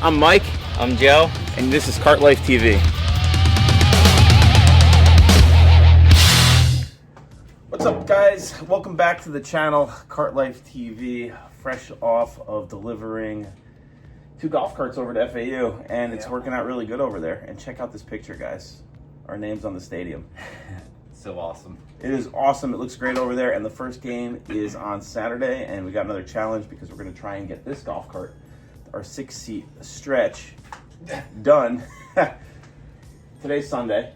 I'm Mike. I'm Joe. And this is Kart Life TV. What's up, guys? Welcome back to the channel, Kart Life TV. Fresh off of delivering 2 golf carts over to FAU, and it's working out really good over there. And check out this picture, guys. Our name's on the stadium. So awesome. It is awesome. It looks great over there. And the first game is on Saturday, and we got another challenge because we're going to try and get this golf cart, our 6-seat stretch, done. Today's Sunday.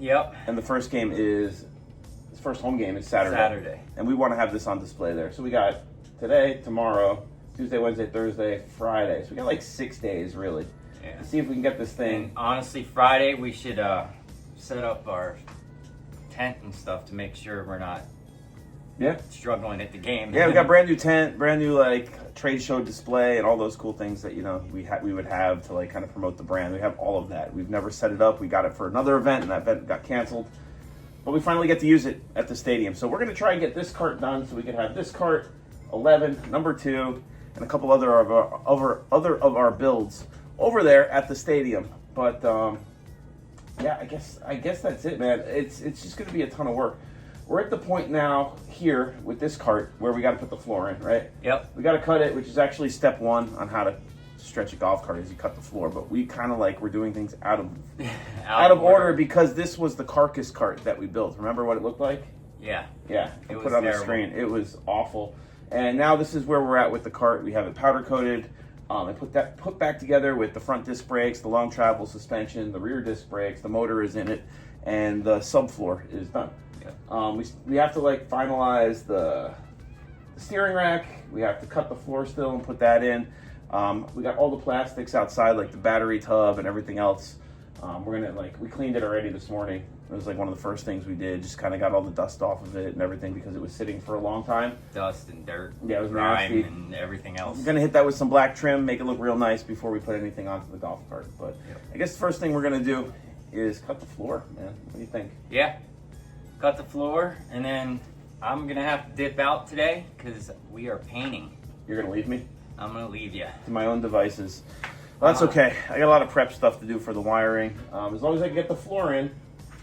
Yep. And the first game is, the first home game is Saturday. And we want to have this on display there. So we got today, tomorrow, Tuesday, Wednesday, Thursday, Friday. So we got like 6 days, really. Yeah. To see if we can get this thing. And honestly, Friday we should set up our tent and stuff to make sure we're not struggling at the game. Yeah, we got brand new tent, brand new like trade show display, and all those cool things that we would have to like kind of promote the brand. We have all of that. We've never set it up. We got it for another event, and that event got canceled. But we finally get to use it at the stadium. So we're going to try and get this cart done so we can have this cart, 11, number 2, and a couple other of our builds over there at the stadium. But yeah, I guess that's it, man. It's just going to be a ton of work. We're at the point now here with this cart where we got to put the floor in, right? Yep. We got to cut it, which is actually step 1 on how to stretch a golf cart is you cut the floor. But we kind of like we're doing things out of order because this was the carcass cart that we built. Remember what it looked like? Yeah. Yeah. It was put it on terrible. the screen. It was awful. And now this is where we're at with the cart. We have it powder coated. I put back together with the front disc brakes, the long travel suspension, the rear disc brakes, the motor is in it, and the subfloor is done. Yeah. We have to like finalize the steering rack. We have to cut the floor still and put that in. We got all the plastics outside, like the battery tub and everything else. We cleaned it already this morning. It was like one of the first things we did. Just kind of got all the dust off of it and everything because it was sitting for a long time. Dust and dirt. Yeah, it was grime nasty. And everything else. We're gonna hit that with some black trim, make it look real nice before we put anything onto the golf cart. But I guess the first thing we're gonna do is cut the floor, man. What do you think? Yeah. Cut the floor, and then I'm gonna have to dip out today because we are painting. You're gonna leave me? I'm gonna leave you to my own devices. Well, that's okay. I got a lot of prep stuff to do for the wiring. As long as I can get the floor in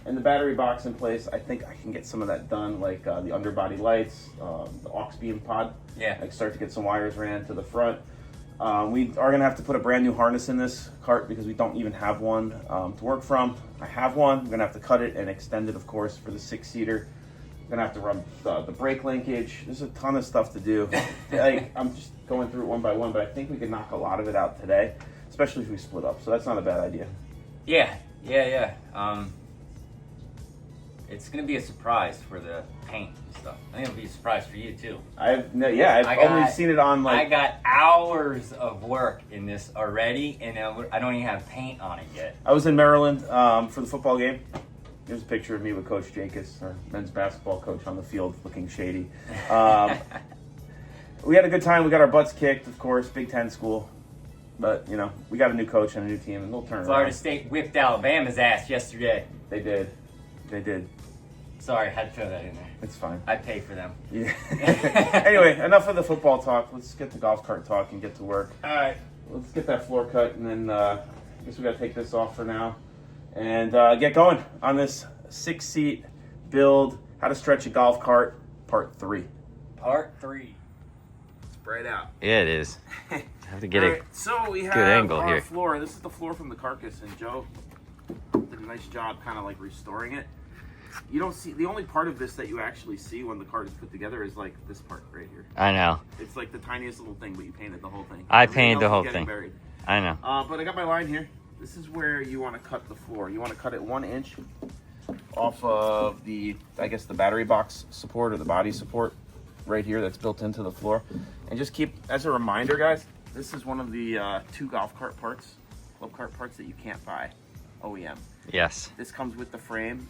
and the battery box in place, I think I can get some of that done, like the underbody lights, the aux beam pod. Yeah. I can start to get some wires ran to the front. We are going to have to put a brand new harness in this cart because we don't even have one to work from. I have one. I'm going to have to cut it and extend it, of course, for the 6-seater. I'm going to have to run the brake linkage. There's a ton of stuff to do. I'm just going through it one by one, but I think we can knock a lot of it out today, especially if we split up. So that's not a bad idea. Yeah. It's gonna be a surprise for the paint and stuff. I think it'll be a surprise for you too. I've only seen it on like. I got hours of work in this already, and I don't even have paint on it yet. I was in Maryland for the football game. Here's a picture of me with Coach Jacobs, our men's basketball coach, on the field looking shady. We had a good time. We got our butts kicked, of course. Big Ten school. But, we got a new coach and a new team, and they'll turn Florida around. State whipped Alabama's ass yesterday. They did. Sorry, I had to throw that in there. It's fine. I pay for them. Yeah. Anyway, enough of the football talk. Let's get the golf cart talk and get to work. All right. Let's get that floor cut, and then I guess we got to take this off for now and get going on this 6-seat build, how to stretch a golf cart, part 3. Part 3. Spread out. Yeah, it is. I have to get All right, so we have angle our here. floor. This is the floor from the carcass, and Joe did a nice job kind of like restoring it. You don't see, the only part of this that you actually see when the cart is put together is like this part right here. I know. It's like the tiniest little thing, but you painted the whole thing. I Everything painted the else is whole getting thing. buried. I know. But I got my line here. This is where you want to cut the floor. You want to cut it 1 inch off of the, I guess, the battery box support or the body support right here that's built into the floor. And just keep, as a reminder, guys, this is one of the 2 golf cart parts, club cart parts that you can't buy OEM. Yes. This comes with the frame.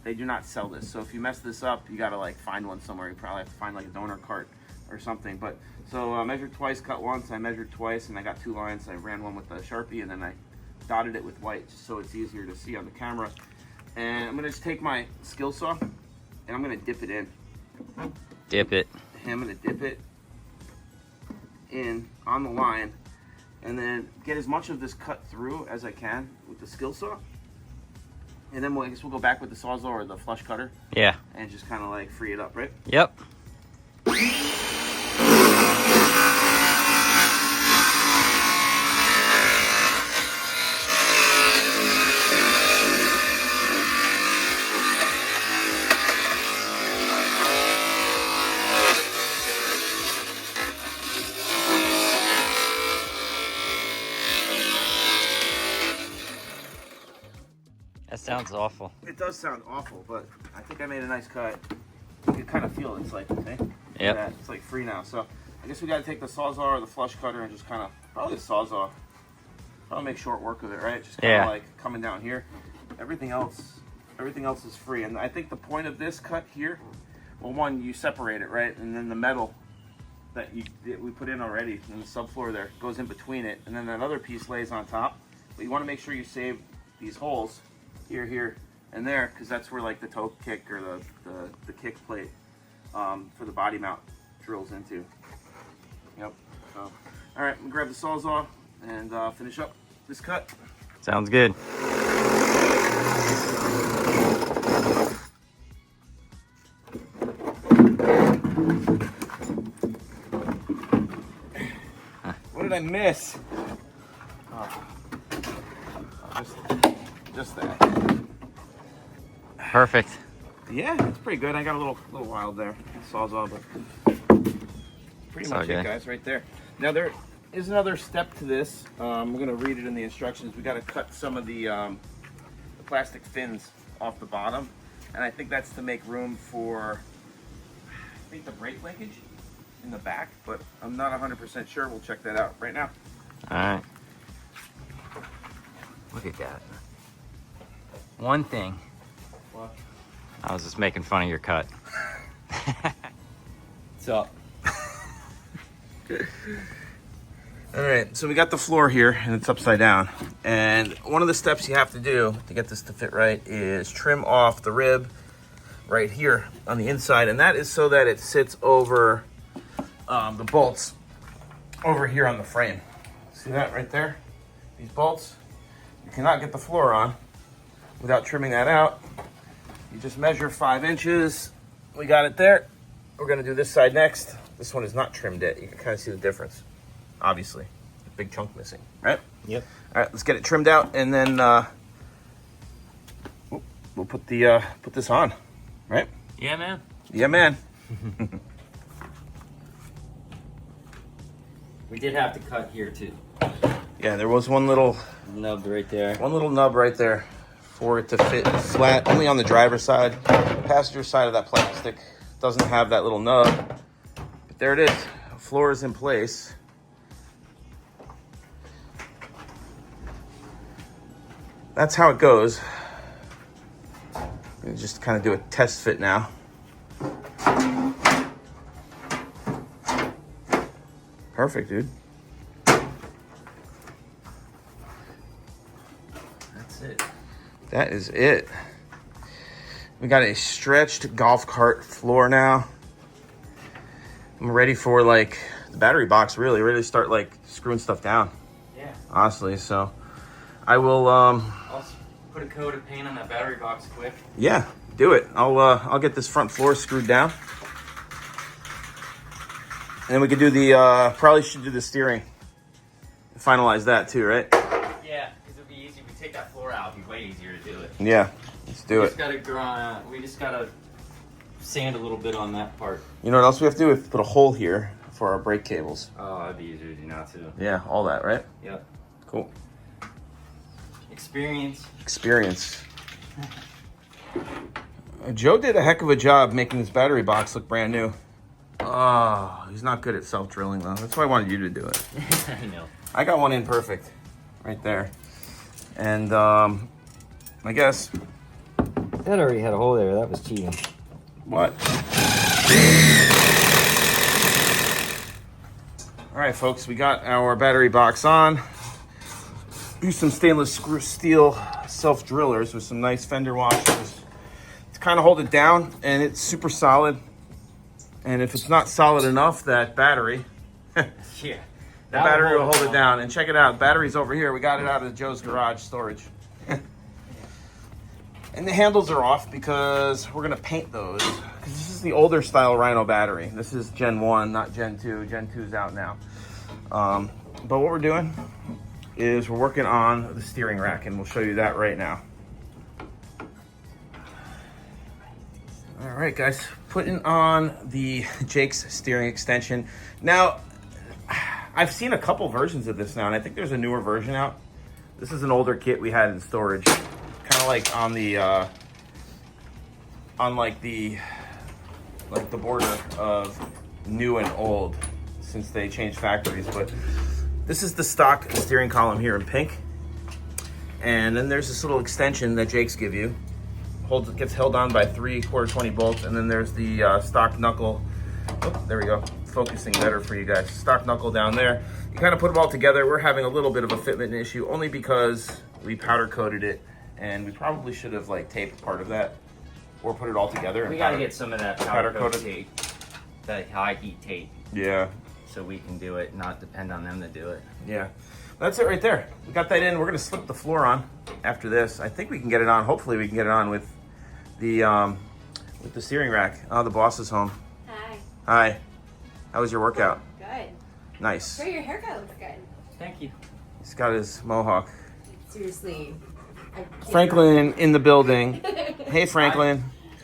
They do not sell this. So if you mess this up, you got to like find one somewhere. You probably have to find like a donor cart or something. But so I measured twice, cut once. I measured twice, and I got 2 lines. I ran one with a Sharpie, and then I dotted it with white just so it's easier to see on the camera. And I'm going to just take my skill saw, and I'm going to dip it in. Dip it. I'm going to dip it in on the line and then get as much of this cut through as I can with the skill saw. And then I guess we'll go back with the Sawzall or the flush cutter. Yeah. And just kind of like free it up, right? Yep. That sounds awful. It does sound awful, but I think I made a nice cut. You can kind of feel it. It's like, okay? Yep. Yeah, it's like free now. So I guess we got to take the Sawzall or the flush cutter and just kind of, probably the Sawzall. Probably make short work of it, right? Just kind of like coming down here. Everything else is free. And I think the point of this cut here, well, one, you separate it, right? And then the metal that we put in already in the subfloor there goes in between it. And then that other piece lays on top. But you want to make sure you save these holes here, and there, because that's where like the toe kick or the kick plate for the body mount drills into. Yep. So, all right, I'm gonna grab the Sawzall and finish up this cut. Sounds good. What did I miss? Oh. Just that. Perfect. Yeah, it's pretty good. I got a little wild there. Sawzall, but pretty much it, guys, right there. Now there is another step to this. I'm gonna read it in the instructions. We got to cut some of the plastic fins off the bottom, and I think that's to make room for, I think, the brake linkage in the back, but I'm not 100% sure. We'll check that out right now. All right. Look at that. One thing. What? I was just making fun of your cut. What's up? All right, so we got the floor here and it's upside down. And one of the steps you have to do to get this to fit right is trim off the rib right here on the inside. And that is so that it sits over the bolts over here on the frame. See that right there? These bolts? You cannot get the floor on without trimming that out. You just measure 5 inches. We got it there. We're gonna do this side next. This one is not trimmed yet. You can kind of see the difference. Obviously, a big chunk missing, right? Yep. All right, let's get it trimmed out, and then we'll put this on, right? Yeah, man. Yeah, man. We did have to cut here too. Yeah, there was one little Nubbed right there. nub right there for it to fit flat, only on the driver's side. The passenger side of that plastic doesn't have that little nub, but there it is. Floor is in place. That's how it goes. You just kind of do a test fit now. Perfect, dude. That's it. That is it. We got a stretched golf cart floor now. I'm ready for like the battery box, ready to start like screwing stuff down. Yeah. Honestly, so I will I'll put a coat of paint on that battery box quick. yeah, do it. I'll get this front floor screwed down. And then we could do the probably should do the steering. Finalize that too, right? Yeah, because it'll be easy. If we take that floor out, it'll be way easier to do it. Yeah, let's do it. We just gotta sand a little bit on that part. You know what else we have to do? We have to put a hole here for our brake cables. Oh, that'd be easier to do now too. Yeah, all that, right? Yep. Cool. Experience. Joe did a heck of a job making this battery box look brand new. Oh, he's not good at self-drilling though. That's why I wanted you to do it. I know. I got one in perfect right there. And I guess. That already had a hole there. That was cheating. What? All right, folks, we got our battery box on. Use some stainless steel self-drillers with some nice fender washers to kind of hold it down, and it's super solid. And if it's not solid enough, that battery, Yeah. The battery will hold it down. And check it out. Battery's over here. We got it out of Joe's garage storage. And the handles are off because we're going to paint those. Because this is the older style Rhino battery. This is Gen 1, not Gen 2. Gen 2 is out now. But what we're doing is we're working on the steering rack, and we'll show you that right now. All right, guys. Putting on the Jake's steering extension. Now, I've seen a couple versions of this now, and I think there's a newer version out. This is an older kit we had in storage. Kind of like on the the border of new and old, since they changed factories. But this is the stock steering column here in pink, and then there's this little extension that Jake's give you. Gets held on by 3/4 20 bolts, and then there's the stock knuckle. Oh, there we go. Focusing better for you guys. Stock knuckle down there. You kind of put them all together. We're having a little bit of a fitment issue, only because we powder coated it, and we probably should have like taped part of that, or put it all together. We gotta get some of that powder coat tape, that high heat tape. Yeah. So we can do it, not depend on them to do it. Yeah. That's it right there. We got that in. We're gonna slip the floor on after this. I think we can get it on. Hopefully we can get it on with the steering rack. Oh, the boss is home. Hi. Hi. How was your workout? Good. Nice. Sure, your haircut looks good. Thank you. He's got his mohawk. Seriously. Franklin in the building. Hey, Franklin.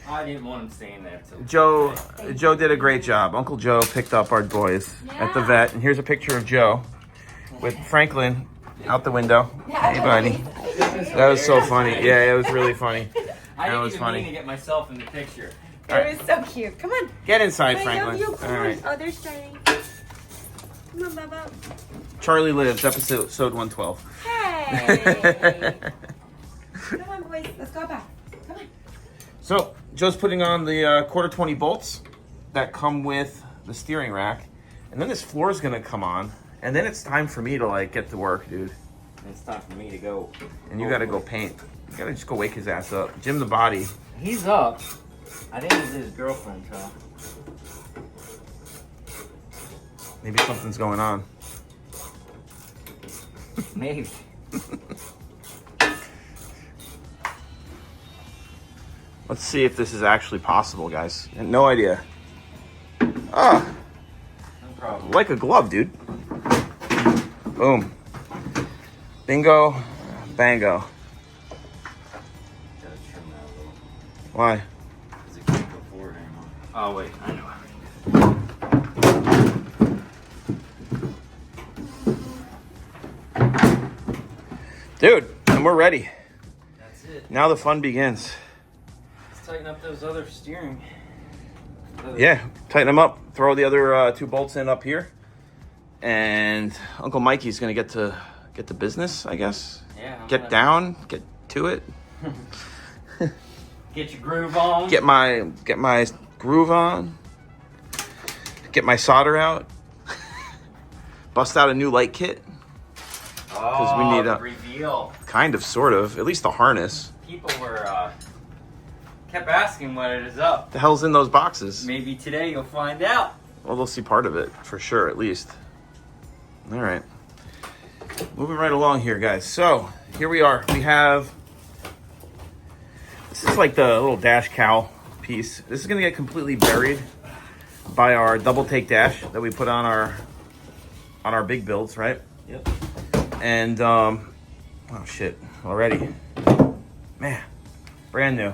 I didn't want him staying there. Joe did a great job. Uncle Joe picked up our boys at the vet. And here's a picture of Joe with Franklin out the window. Hey, buddy. That was so funny. Yeah, it was really funny. I That was didn't even funny. mean to get myself in the picture. It was so cute. Come on. Get inside, I Franklin. love you. Come All on. right. Oh, they're starting. Come on, Bubba. Charlie Lives, episode 112. Hey. Come on, boys. Let's go back. Come on. So, Joe's putting on the 1/4 20 bolts that come with the steering rack. And then this floor is going to come on. And then it's time for me to, like, get to work, dude. It's time for me to go. And you got to go paint. You got to just go wake his ass up. Jim the body. He's up. I think it's his girlfriend, so. Maybe something's going on. Maybe. Let's see if this is actually possible, guys. No idea. Ah, No problem. like a glove, dude. Boom. Bingo. Bango. Gotta trim that a little. Why? Because it can't go forward anymore. Oh, wait. I know. Dude, and we're ready. That's it. Now the fun begins. Let's tighten up those other steering. Yeah, tighten them up. Throw the other 2 bolts in up here. And Uncle Mikey's going to get to business, I guess. Yeah. Get down, get to it. Get your groove on. Get my groove on. Get my solder out. Bust out a new light kit. Oh, we need the a- reveal. Kind of, sort of. At least the harness. People were kept asking what it is up. The hell's in those boxes? Maybe today you'll find out. Well, they'll see part of it, for sure, at least. All right. Moving right along here, guys. So, here we are. We have... This is like the little dash cowl piece. This is going to get completely buried by our double take dash that we put on our big builds, right? Yep. And, oh shit, already. Man, brand new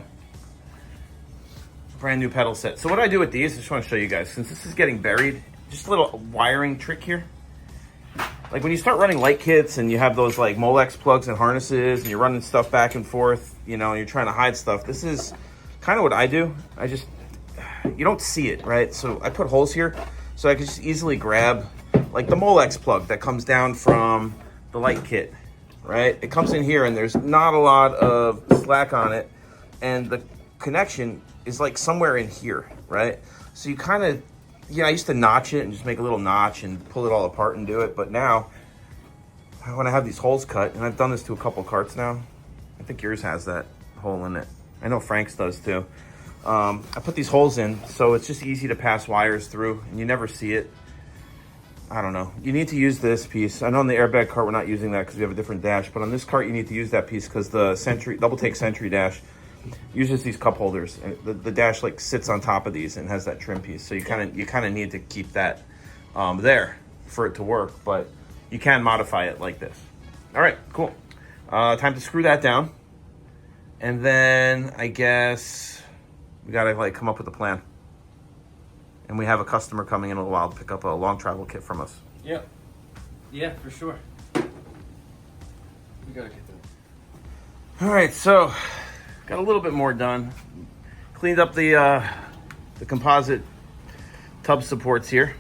pedal set. So what I do with these, I just want to show you guys, since this is getting buried, just a little wiring trick here. Like when you start running light kits and you have those like Molex plugs and harnesses and you're running stuff back and forth, you know, and you're trying to hide stuff. This is kind of what I do. You don't see it, right? So I put holes here so I can just easily grab like the Molex plug that comes down from the light kit, right? It comes in here and there's not a lot of slack on it. And the connection is like somewhere in here, right? So you kind of, I used to notch it and just make a little notch and pull it all apart and do it. But now, when I have these holes cut, and I've done this to a couple carts now, I think yours has that hole in it. I know Frank's does too. I put these holes in, so it's just easy to pass wires through, and you never see it. I don't know. You need to use this piece. I know on the airbag cart we're not using that because we have a different dash, but on this cart you need to use that piece because the double take Sentry dash uses these cup holders, and the dash like sits on top of these and has that trim piece. So you kind of need to keep that there for it to work, but you can modify it like this. All right, cool. Time to screw that down, and then I guess we gotta like come up with a plan. And we have a customer coming in a while to pick up a long travel kit from us. Yep. Yeah, for sure. We gotta get that. All right, so got a little bit more done. Cleaned up the composite tub supports here.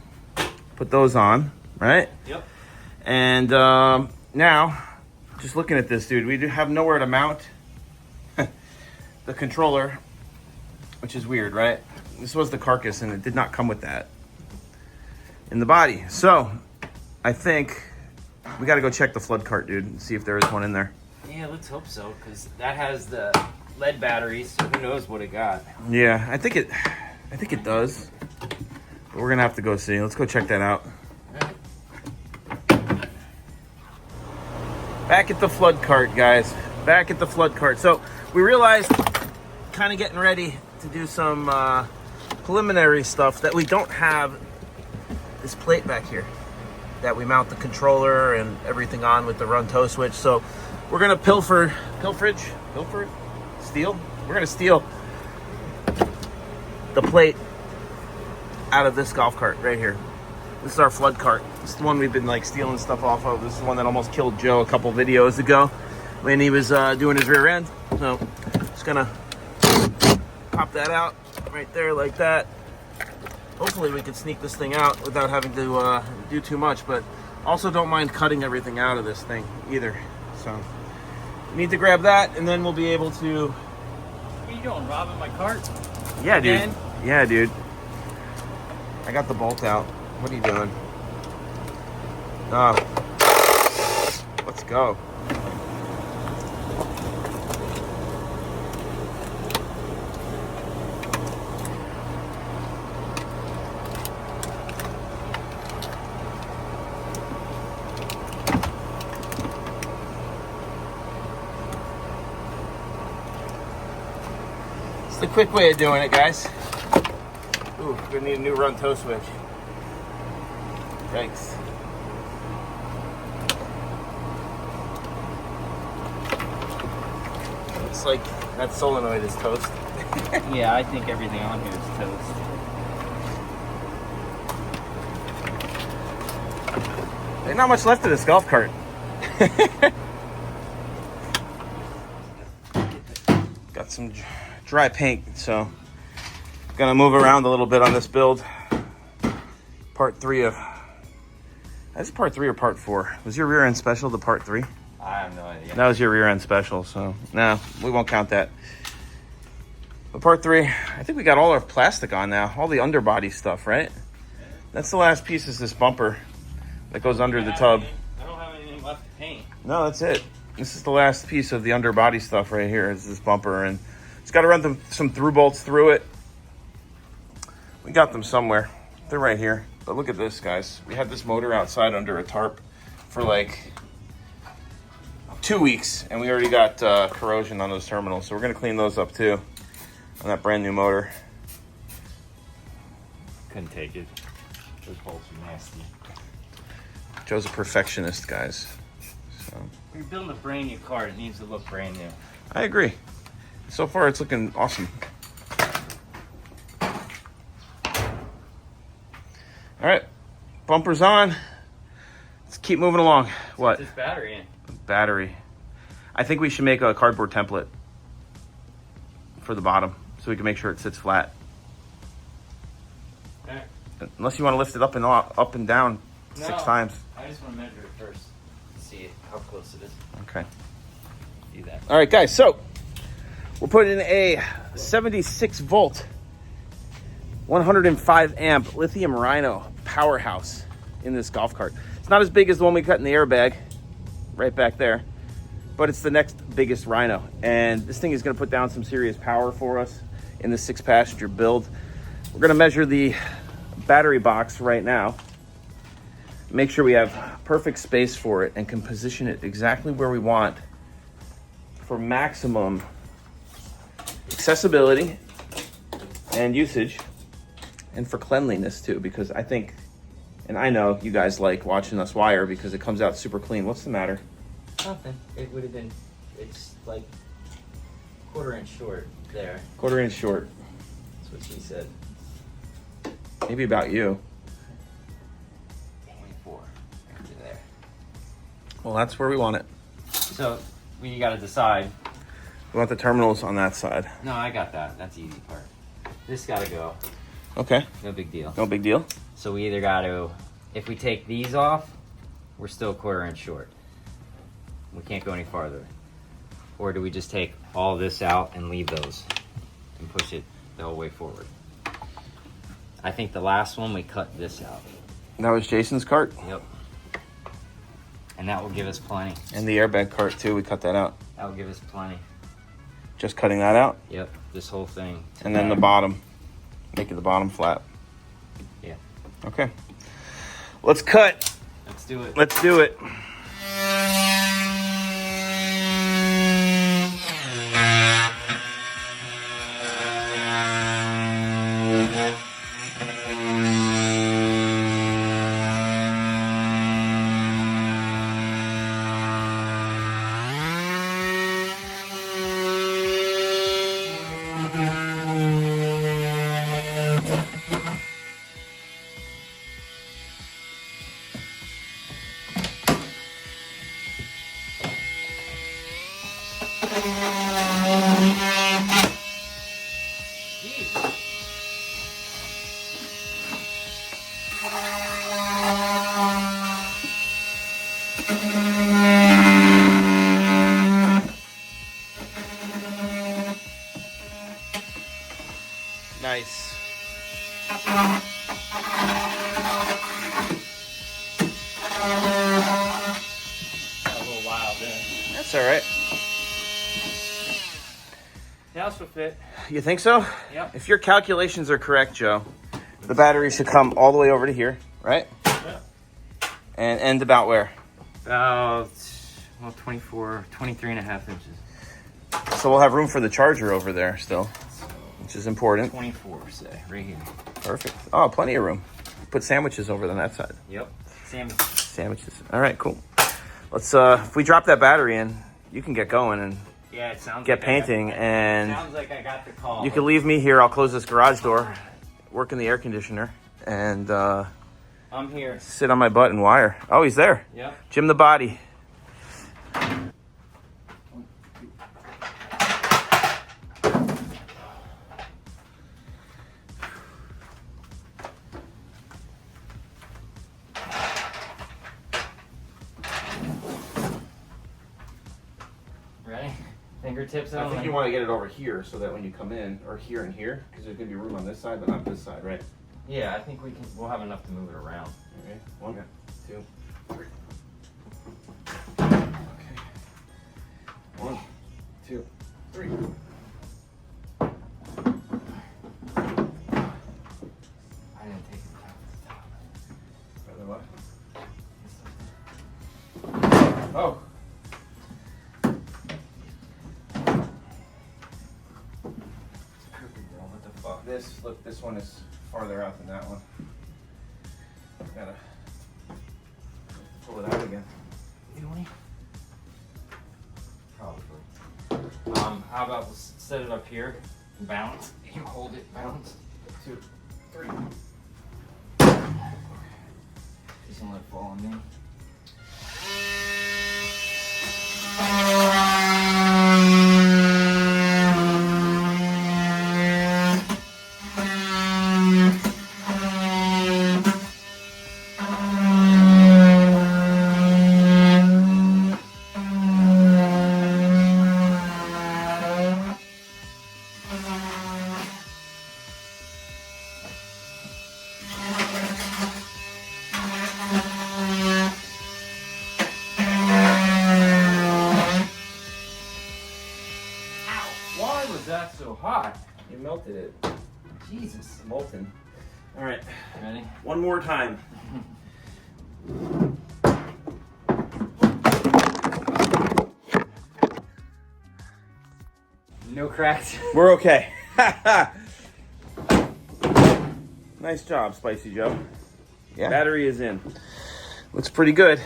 Put those on, right? Yep. And now, just looking at this, dude, we do have nowhere to mount the controller, which is weird, right? This was the carcass, and it did not come with that in the body. So, I think we got to go check the flood cart, dude, and see if there is one in there. Yeah, let's hope so, because that has the lead batteries, so who knows what it got. Yeah, I think it does. But we're gonna have to go see. Let's go check that out. Back at the flood cart, guys. Back at the flood cart. So we realized, kind of getting ready to do some preliminary stuff, that we don't have this plate back here that we mount the controller and everything on with the run tow switch. So we're gonna steal. We're gonna steal the plate out of this golf cart right here. This is our flood cart. This is the one we've been like stealing stuff off of. This is the one that almost killed Joe a couple videos ago when he was doing his rear end. So just gonna pop that out right there like that. Hopefully we can sneak this thing out without having to do too much, but also don't mind cutting everything out of this thing either. So we need to grab that, and then we'll be able to... What are you doing, robbing my cart? Yeah, dude. Again? Yeah, dude. I got the bolt out. What are you doing? Let's go. It's the quick way of doing it, guys. Ooh, we're gonna need a new run tow switch. Thanks. Looks like that solenoid is toast. Yeah, I think everything on here is toast. There's not much left of this golf cart. Got some dry paint, so gonna move around a little bit on this build. Part 3 of... That's part 3 or part 4? Was your rear end special the part 3? I have no idea. That was your rear end special, so no, we won't count that. But part 3, I think we got all our plastic on now, all the underbody stuff, right? That's the last piece, is this bumper that goes under the tub. I don't have anything left to paint. No, that's it. This is the last piece of the underbody stuff right here, is this bumper, and it's got to run some through bolts through it. We got them somewhere. They're right here. But look at this, guys. We had this motor outside under a tarp for like 2 weeks, and we already got corrosion on those terminals. So we're gonna clean those up too on that brand new motor. Couldn't take it. Those bolts are nasty. Joe's a perfectionist, guys. So When you're building a brand new car, it needs to look brand new. I agree. So far, it's looking awesome. All right, bumpers on. Let's keep moving along. What? Put this battery in. Battery. I think we should make a cardboard template for the bottom so we can make sure it sits flat. Okay. Unless you want to lift it up and down 6 times. I just want to measure it first to see how close it is. Okay. Do that. All right, guys. So we're putting in a 76 volt, 105 amp lithium Rhino powerhouse in this golf cart. It's not as big as the one we cut in the airbag, right back there, but it's the next biggest Rhino. And this thing is going to put down some serious power for us in the 6-passenger build. We're going to measure the battery box right now. make sure we have perfect space for it and can position it exactly where we want for maximum accessibility and usage, and for cleanliness too, because I think, and I know you guys like watching us wire because it comes out super clean. What's the matter? Nothing. It would have been, it's like quarter-inch short there. Quarter-inch short. That's what she said. Maybe about you. 24. Right to there. Well, that's where we want it. So, we gotta decide. We want the terminals on that side. No, I got that. That's the easy part. This gotta go. Okay. No big deal. No big deal. So we either gotta, if we take these off, we're still a quarter-inch short. We can't go any farther. Or do we just take all this out and leave those and push it the whole way forward? I think the last one we cut this out. That was Jason's cart. Yep. And that will give us plenty. And the airbag cart too, we cut that out. That will give us plenty. Just cutting that out. Yep, this whole thing. And then the bottom. Making the bottom flat. Yeah. Okay. Let's cut. Let's do it. Let's do it. Nice. A little wild there. That's all right. The house will fit. You think so? Yep. If your calculations are correct, Joe, the battery should come all the way over to here, right? Yeah. And end about where? About, well, 23 and a half inches. So we'll have room for the charger over there still, which is important. 24, say, right here. Perfect. Oh, plenty of room. Put sandwiches over on that side. Yep. Sandwiches. All right, cool. Let's, if we drop that battery in, you can get going and Yeah, it sounds get like painting, and sounds like I got the call. you can leave me here. I'll close this garage door, work in the air conditioner, and I'm here. sit on my butt and wire. Oh, he's there. Yep. Jim the Body. Ready? Fingertips I on. think you want to get it over here so that when you come in, or here and here, because there's going to be room on this side, but not this side, right? Yeah, I think we can. We'll have enough to move it around. Okay, 1, 2, 3. Okay. 1, 2, 3. I didn't take it down to the top. Rather what? Oh. What the fuck? This one is farther out than that one. Gotta pull it out again. Really? Probably. How about we'll set it up here and balance? You hold it, balance. 2, 3. Just gonna let it fall on me. Why was that so hot? You melted it. Jesus. Molten. All right. Ready? One more time. No cracks. We're okay. Nice job, Spicy Joe. Yeah. Battery is in. Looks pretty good.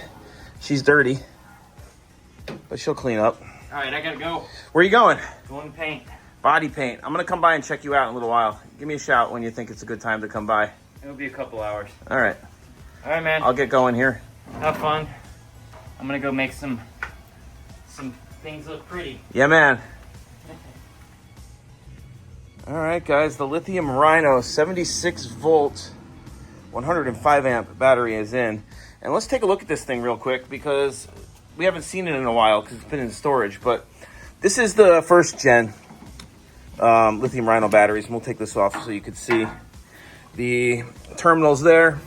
She's dirty, but she'll clean up. All right, I gotta go. Where are you going? Going to paint. Body paint. I'm gonna come by and check you out in a little while. Give me a shout when you think it's a good time to come by. It'll be a couple hours. All right. All right, man. I'll get going here. Have fun. I'm gonna go make some things look pretty. Yeah, man. All right, guys. The lithium Rhino 76 volt, 105 amp battery is in. And let's take a look at this thing real quick because we haven't seen it in a while because it's been in storage. But this is the first gen lithium Rhino batteries. And we'll take this off so you can see the terminals there.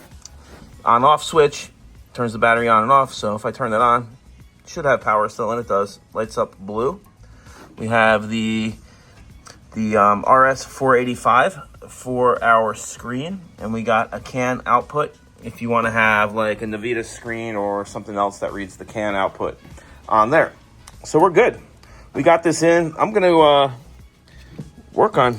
On off switch turns the battery on and off. So if I turn that on, it should have power still, and it does. Lights up blue. We have the RS485 for our screen, and we got a CAN output if you want to have like a Navitas screen or something else that reads the CAN output on there. So we're good. We got this in. I'm going to work on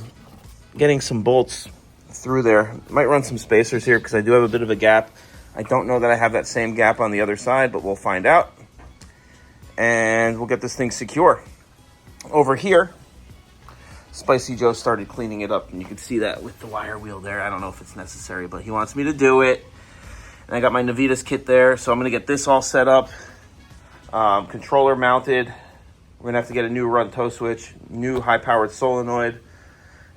getting some bolts through there. Might run some spacers here because I do have a bit of a gap. I don't know that I have that same gap on the other side, but we'll find out. And we'll get this thing secure. Over here, Spicy Joe started cleaning it up, and you can see that with the wire wheel there. I don't know if it's necessary, but he wants me to do it. And I got my Navitas kit there, so I'm going to get this all set up. Controller mounted. We're going to have to get a new run toe switch, new high-powered solenoid,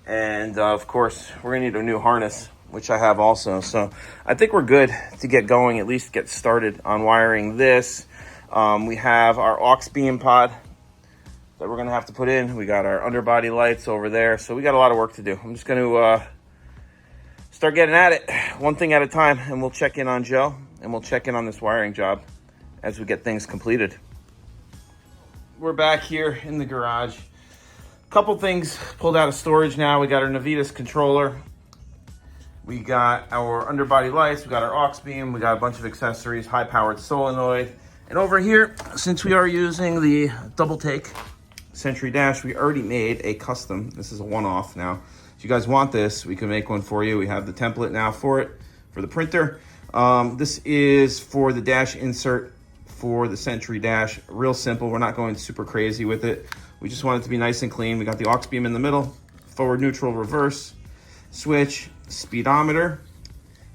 and of course, we're going to need a new harness, which I have also. So I think we're good to get going, at least get started on wiring this. We have our aux beam pod that we're going to have to put in. We got our underbody lights over there. So we got a lot of work to do. I'm just going to start getting at it one thing at a time, and we'll check in on Joe, and we'll check in on this wiring job as we get things completed. We're back here in the garage. Couple things pulled out of storage now. We got our Navitas controller. We got our underbody lights. We got our aux beam. We got a bunch of accessories, high-powered solenoid. And over here, since we are using the double take Sentry Dash, we already made a custom. This is a one-off now. If you guys want this, we can make one for you. We have the template now for it, for the printer. This is for the dash insert for the Sentry Dash. Real simple. We're not going super crazy with it. We just want it to be nice and clean. We got the aux beam in the middle, forward, neutral, reverse, switch, speedometer,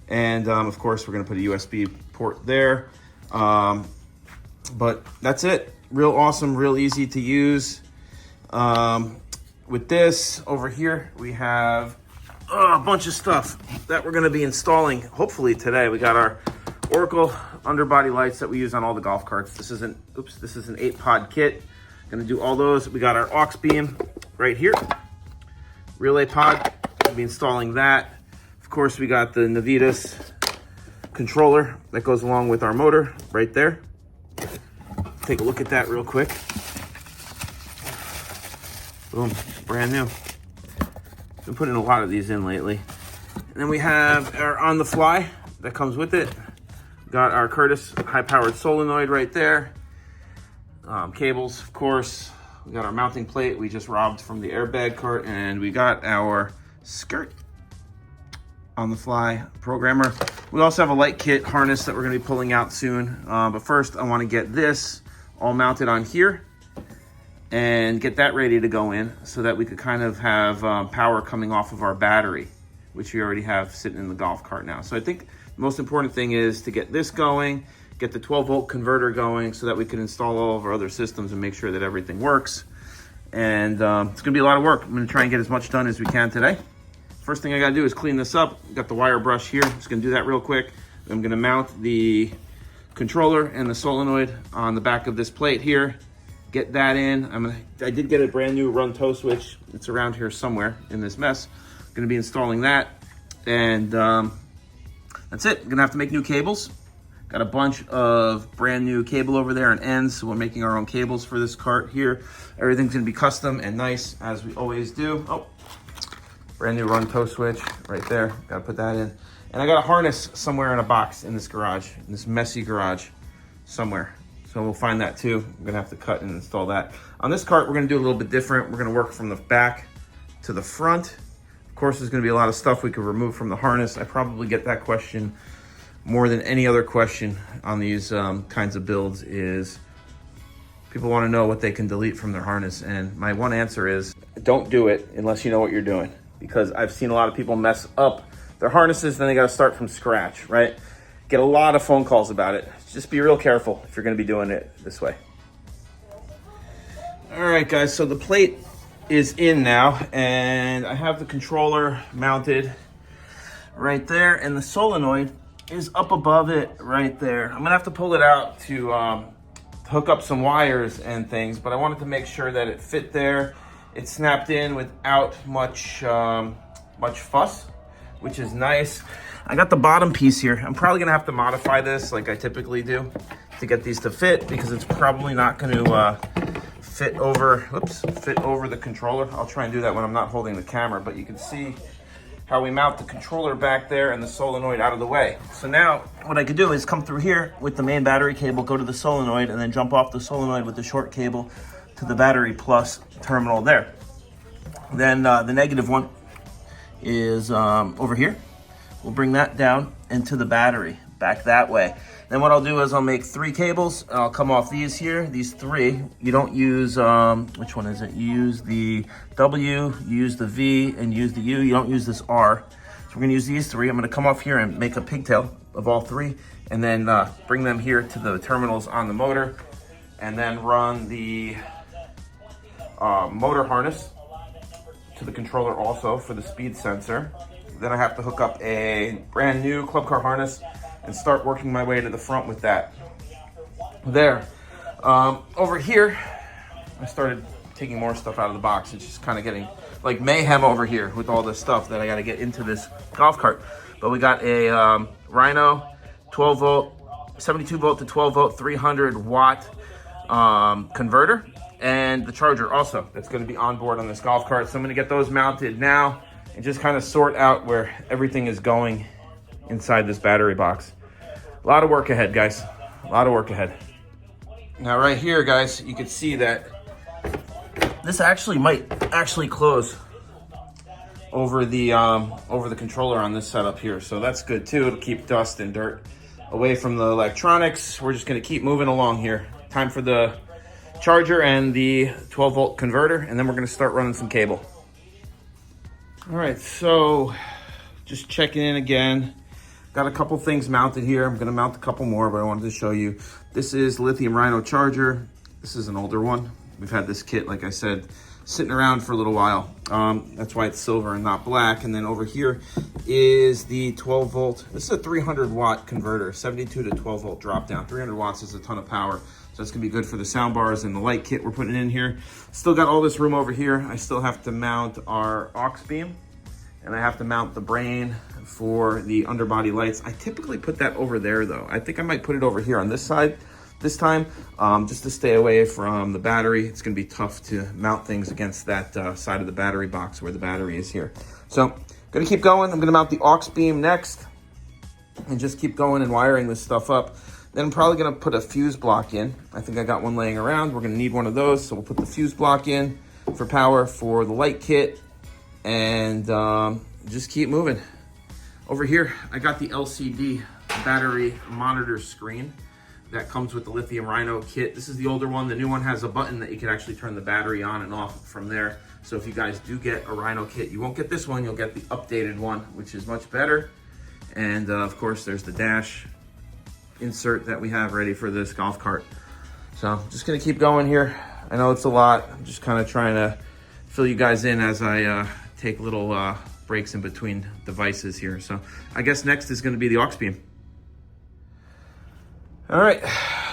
and of course, we're going to put a USB port there. But that's it. Real awesome, real easy to use. With this over here, we have a bunch of stuff that we're going to be installing hopefully today. We got our Oracle underbody lights that we use on all the golf carts. This is an 8-pod kit. Going to do all those. We got our aux beam right here. Relay pod. We'll be installing that. Of course, we got the Navitas controller that goes along with our motor right there. Take a look at that real quick. Boom, brand new. Been putting a lot of these in lately. And then we have our on the fly that comes with it. Got our Curtis high-powered solenoid right there. Cables, of course. We got our mounting plate we just robbed from the airbag cart, and we got our skirt on the fly programmer. We also have a light kit harness that we're going to be pulling out soon. But first, I want to get this all mounted on here and get that ready to go in so that we could kind of have power coming off of our battery, which we already have sitting in the golf cart now. So I think the most important thing is to get this going, get the 12-volt converter going so that we can install all of our other systems and make sure that everything works. And it's going to be a lot of work. I'm going to try and get as much done as we can today. First thing I got to do is clean this up. Got the wire brush here. Just going to do that real quick. I'm going to mount the controller and the solenoid on the back of this plate here. Get that in. I did get a brand new run toe switch. It's around here somewhere in this mess. I'm going to be installing that. And that's it. I'm going to have to make new cables. Got a bunch of brand new cable over there and ends. So we're making our own cables for this cart here. Everything's going to be custom and nice as we always do. Oh, brand new run toe switch right there. Got to put that in. And I got a harness somewhere in a box in this garage, in this messy garage somewhere. So we'll find that too. I'm gonna have to cut and install that. On this cart, we're gonna do a little bit different. We're gonna work from the back to the front. Of course, there's gonna be a lot of stuff we could remove from the harness. I probably get that question more than any other question on these kinds of builds is people wanna know what they can delete from their harness. And my one answer is, don't do it unless you know what you're doing. Because I've seen a lot of people mess up their harnesses, then they gotta start from scratch, right? Get a lot of phone calls about it. Just be real careful if you're gonna be doing it this way. All right, guys, so the plate is in now, and I have the controller mounted right there, and the solenoid is up above it right there. I'm gonna have to pull it out to hook up some wires and things, but I wanted to make sure that it fit there. It snapped in without much fuss, which is nice. I got the bottom piece here. I'm probably gonna have to modify this like I typically do to get these to fit, because it's probably not gonna fit over the controller. I'll try and do that when I'm not holding the camera, but you can see how we mount the controller back there and the solenoid out of the way. So now what I could do is come through here with the main battery cable, go to the solenoid, and then jump off the solenoid with the short cable to the battery plus terminal there. Then the negative one is over here. We'll bring that down into the battery, back that way. Then what I'll do is I'll make 3 cables. I'll come off these here, these 3. You don't use, which one is it? You use the W, you use the V, and you use the U. You don't use this R. So we're gonna use these 3. I'm gonna come off here and make a pigtail of all 3, and then bring them here to the terminals on the motor, and then run the motor harness to the controller also for the speed sensor. Then I have to hook up a brand new club car harness and start working my way to the front with that. There. Over here, I started taking more stuff out of the box. It's just kind of getting like mayhem over here with all this stuff that I got to get into this golf cart. But we got a Rhino 12 volt, 72 volt to 12 volt, 300 watt converter, and the charger also that's going to be on board on this golf cart. So I'm going to get those mounted now and just kind of sort out where everything is going inside this battery box. A lot of work ahead, guys. A lot of work ahead. Now right here, guys, you can see that this actually might close over the controller on this setup here. So that's good too. It'll keep dust and dirt away from the electronics. We're just gonna keep moving along here. Time for the charger and the 12 volt converter, and then we're gonna start running some cable. All right, so just checking in again. Got a couple things mounted here. I'm gonna mount a couple more, but I wanted to show you. This is lithium Rhino charger. This is an older one. We've had this kit, like I said, sitting around for a little while. That's why it's silver and not black. And then over here is the 12 volt. This is a 300 watt converter, 72 to 12 volt drop down. 300 watts is a ton of power. So that's gonna be good for the sound bars and the light kit we're putting in here. Still got all this room over here. I still have to mount our aux beam, and I have to mount the brain for the underbody lights. I typically put that over there though. I think I might put it over here on this side this time, just to stay away from the battery. It's gonna be tough to mount things against that side of the battery box where the battery is here. So gonna keep going. I'm gonna mount the aux beam next and just keep going and wiring this stuff up. Then I'm probably gonna put a fuse block in. I think I got one laying around. We're gonna need one of those. So we'll put the fuse block in for power for the light kit, and just keep moving. Over here, I got the LCD battery monitor screen that comes with the lithium Rhino kit. This is the older one. The new one has a button that you can actually turn the battery on and off from there. So if you guys do get a Rhino kit, you won't get this one, you'll get the updated one, which is much better. And of course, there's the dash insert that we have ready for this golf cart. So I'm just gonna keep going here. I know it's a lot. I'm just kind of trying to fill you guys in as I take little breaks in between devices here. So I guess next is gonna be the aux beam. All right,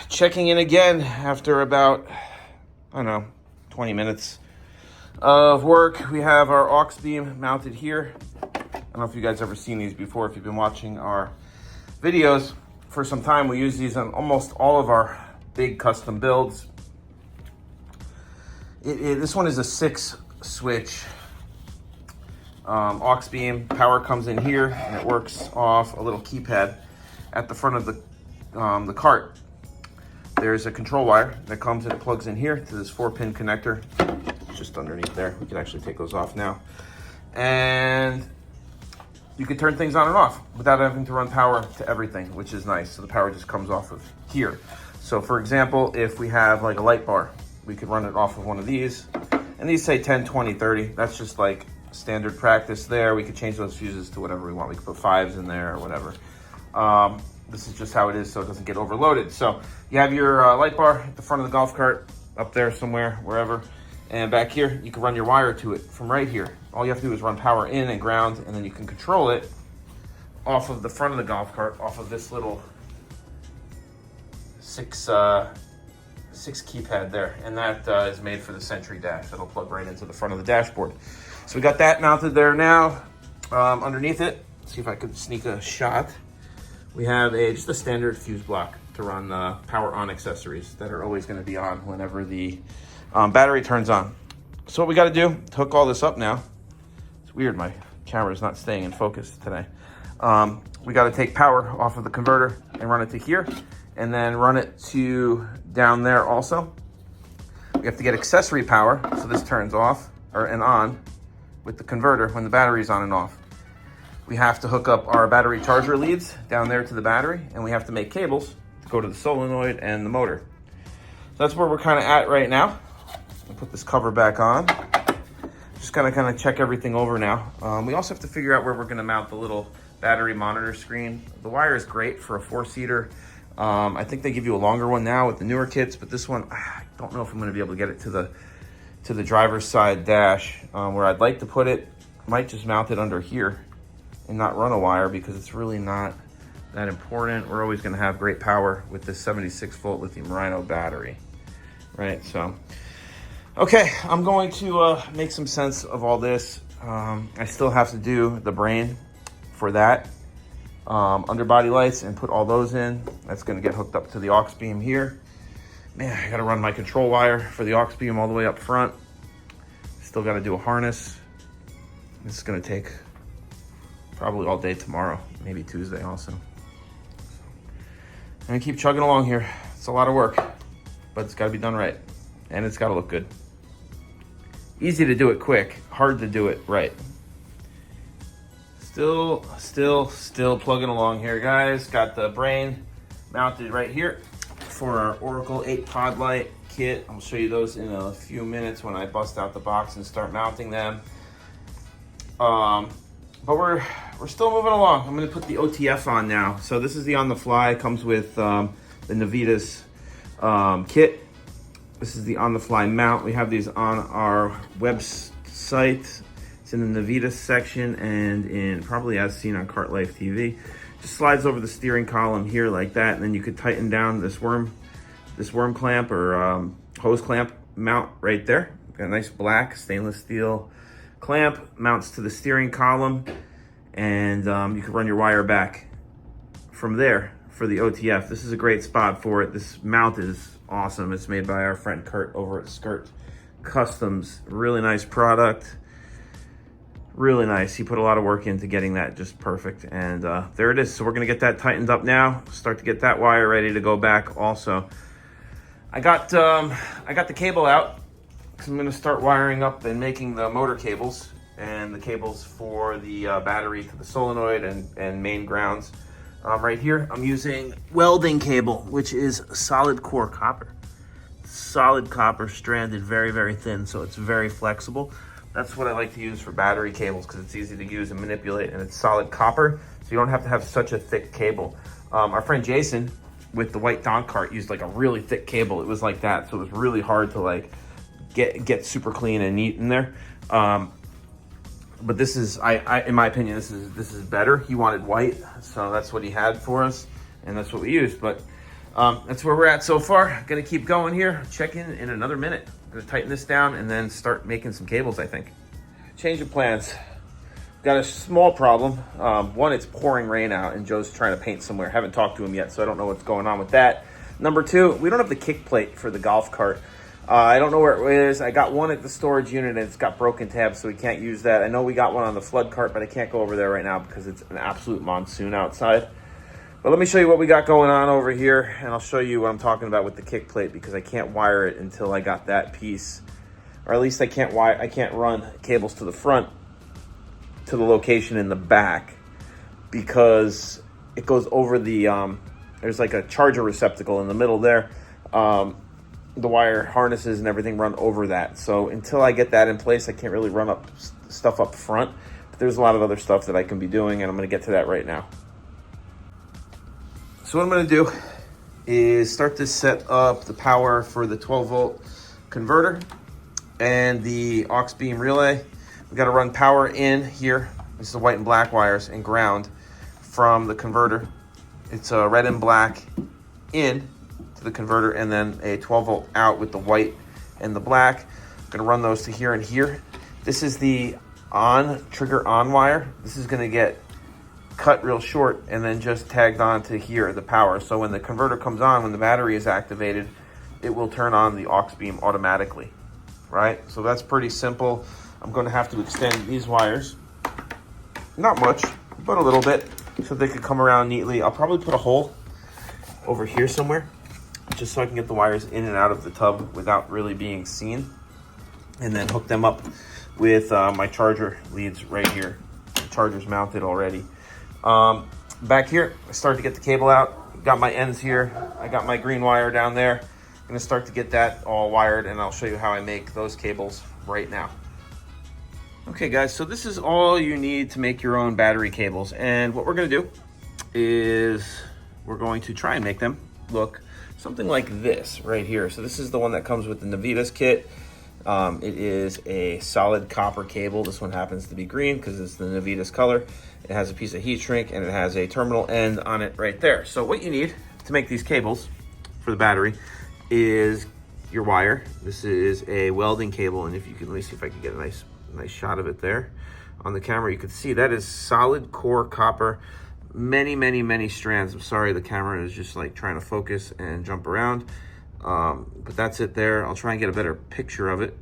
checking in again after about, I don't know, 20 minutes of work. We have our aux beam mounted here. I don't know if you guys ever seen these before. If you've been watching our videos for some time, we use these on almost all of our big custom builds. This one is a 6-switch aux beam. Power comes in here and it works off a little keypad at the front of the cart. there's a control wire that comes and it plugs in here to this 4-pin connector, just underneath there. We can actually take those off now. And you can turn things on and off without having to run power to everything, which is nice. So the power just comes off of here. So for example, if we have like a light bar, we could run it off of one of these. And these say 10, 20, 30. That's just like standard practice there. We could change those fuses to whatever we want. We could put 5s in there or whatever. This is just how it is so it doesn't get overloaded. So you have your light bar at the front of the golf cart, up there somewhere, wherever. And back here, you can run your wire to it from right here. All you have to do is run power in and ground, and then you can control it off of the front of the golf cart, off of this little six keypad there. And that is made for the Sentry dash. That'll plug right into the front of the dashboard. So we got that mounted there now. Underneath it, let's see if I could sneak a shot. We have just a standard fuse block to run power on accessories that are always going to be on whenever the battery turns on. So what we got to do to hook all this up now, it's weird, my camera's not staying in focus today. We got to take power off of the converter and run it to here, and then run it to down there also. We have to get accessory power, so this turns off and on with the converter when the battery's on and off. We have to hook up our battery charger leads down there to the battery, and we have to make cables to go to the solenoid and the motor. So that's where we're kind of at right now. I'll put this cover back on. Just gonna kind of check everything over now. We also have to figure out where we're gonna mount the little battery monitor screen. The wire is great for a 4-seater. I think they give you a longer one now with the newer kits, but this one, I don't know if I'm gonna be able to get it to the driver's side dash. Where I'd like to put it, might just mount it under here and not run a wire, because it's really not that important. We're always gonna have great power with this 76-volt lithium Rhino battery, right? So, okay, I'm going to make some sense of all this. I still have to do the brain for that. Underbody lights, and put all those in. That's gonna get hooked up to the aux beam here. Man, I gotta run my control wire for the aux beam all the way up front. Still gotta do a harness. This is gonna take probably all day tomorrow, maybe Tuesday also. I'm gonna keep chugging along here. It's a lot of work, but it's gotta be done right. And it's gotta look good. Easy to do it quick, hard to do it right. Still plugging along here, guys. Got the brain mounted right here for our Oracle 8 pod light kit. I'll show you those in a few minutes when I bust out the box and start mounting them. But we're still moving along. I'm gonna put the OTF on now. So this is the on the fly, comes with the Navitas kit. This is the on the fly mount. We have these on our website. It's in the Navitas section and in probably as seen on Cart Life TV. Just slides over the steering column here like that, and then you could tighten down this worm clamp or hose clamp mount right there. Got a nice black stainless steel clamp, mounts to the steering column, and you can run your wire back from there for the OTF. This is a great spot for it. This mount is awesome. It's made by our friend Kurt over at Skirt Customs. Really nice product. Really nice. He put a lot of work into getting that just perfect, and there it is. So we're gonna get that tightened up now, start to get that wire ready to go back also. I got the cable out, because I'm gonna start wiring up and making the motor cables and the cables for the battery to the solenoid and main grounds. Right here, I'm using welding cable, which is solid core copper. Solid copper stranded very, very thin, so it's very flexible. That's what I like to use for battery cables, because it's easy to use and manipulate, and it's solid copper, so you don't have to have such a thick cable. Our friend Jason with the white donk cart used like a really thick cable. It was like that, so it was really hard to like get super clean and neat in there. But this is, in my opinion, this is better. He wanted white, so that's what he had for us, and that's what we used. But that's where we're at so far. Gonna keep going here. Check in another minute. I'm gonna tighten this down and then start making some cables, I think. Change of plans. Got a small problem. One, it's pouring rain out, and Joe's trying to paint somewhere. Haven't talked to him yet, so I don't know what's going on with that. Number two, we don't have the kick plate for the golf cart. I don't know where it is. I got one at the storage unit, and it's got broken tabs, so we can't use that. I know we got one on the flood cart, but I can't go over there right now because it's an absolute monsoon outside. But let me show you what we got going on over here, and I'll show you what I'm talking about with the kick plate, because I can't wire it until I got that piece, or at least I can't run cables to the front to the location in the back, because it goes over the there's like a charger receptacle in the middle there. The wire harnesses and everything run over that. So until I get that in place, I can't really run up stuff up front. But there's a lot of other stuff that I can be doing, and I'm going to get to that right now. So what I'm going to do is start to set up the power for the 12-volt converter and the aux beam relay. We got to run power in here. This is the white and black wires and ground from the converter. It's a red and black in to the converter, and then a 12-volt out with the white and the black. I'm going to run those to here and here. This is the trigger on wire. This is going to get cut real short and then just tagged on to here, the power. So when the converter comes on, when the battery is activated, it will turn on the aux beam automatically, right? So that's pretty simple. I'm going to have to extend these wires, not much, but a little bit, so they could come around neatly. I'll probably put a hole over here somewhere, just so I can get the wires in and out of the tub without really being seen, and then hook them up with my charger leads right here. The charger's mounted already. Back here, I started to get the cable out. Got my ends here. I got my green wire down there. I'm gonna start to get that all wired, and I'll show you how I make those cables right now. Okay guys, so this is all you need to make your own battery cables. And what we're gonna do is we're going to try and make them look something like this right here. So this is the one that comes with the Navitas kit. It is a solid copper cable. This one happens to be green because it's the Navitas color. It has a piece of heat shrink and it has a terminal end on it right there. So what you need to make these cables for the battery is your wire. This is a welding cable, and if you can, let me see if I can get a nice shot of it there on the camera. You can see that is solid core copper, many strands. I'm sorry, the camera is just like trying to focus and jump around, but that's it there. I'll try and get a better picture of it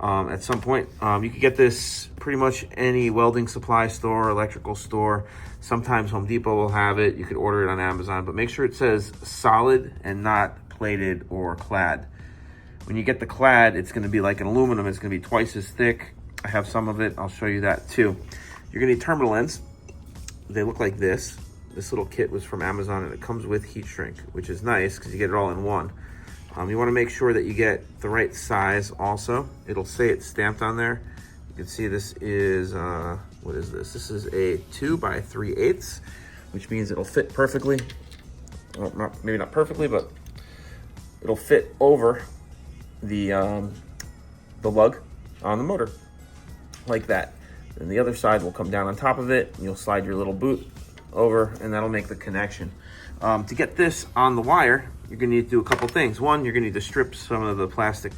at some point. You can get this pretty much any welding supply store, electrical store. Sometimes Home Depot will have it. You could order it on Amazon, but make sure it says solid and not plated or clad. When you get the clad, it's going to be like an aluminum. It's going to be twice as thick. I have some of it. I'll show you that too. You're going to need terminal ends. They look like this. This little kit was from Amazon, and it comes with heat shrink, which is nice because you get it all in one. You want to make sure that you get the right size also. It'll say it's stamped on there. You can see this is, what is this? This is a 2 by 3/8, which means it'll fit perfectly. Well, maybe not perfectly, but it'll fit over the lug on the motor like that. And the other side will come down on top of it, and you'll slide your little boot over, and that'll make the connection. To get this on the wire, you're gonna need to do a couple things. One, you're gonna need to strip some of the plastic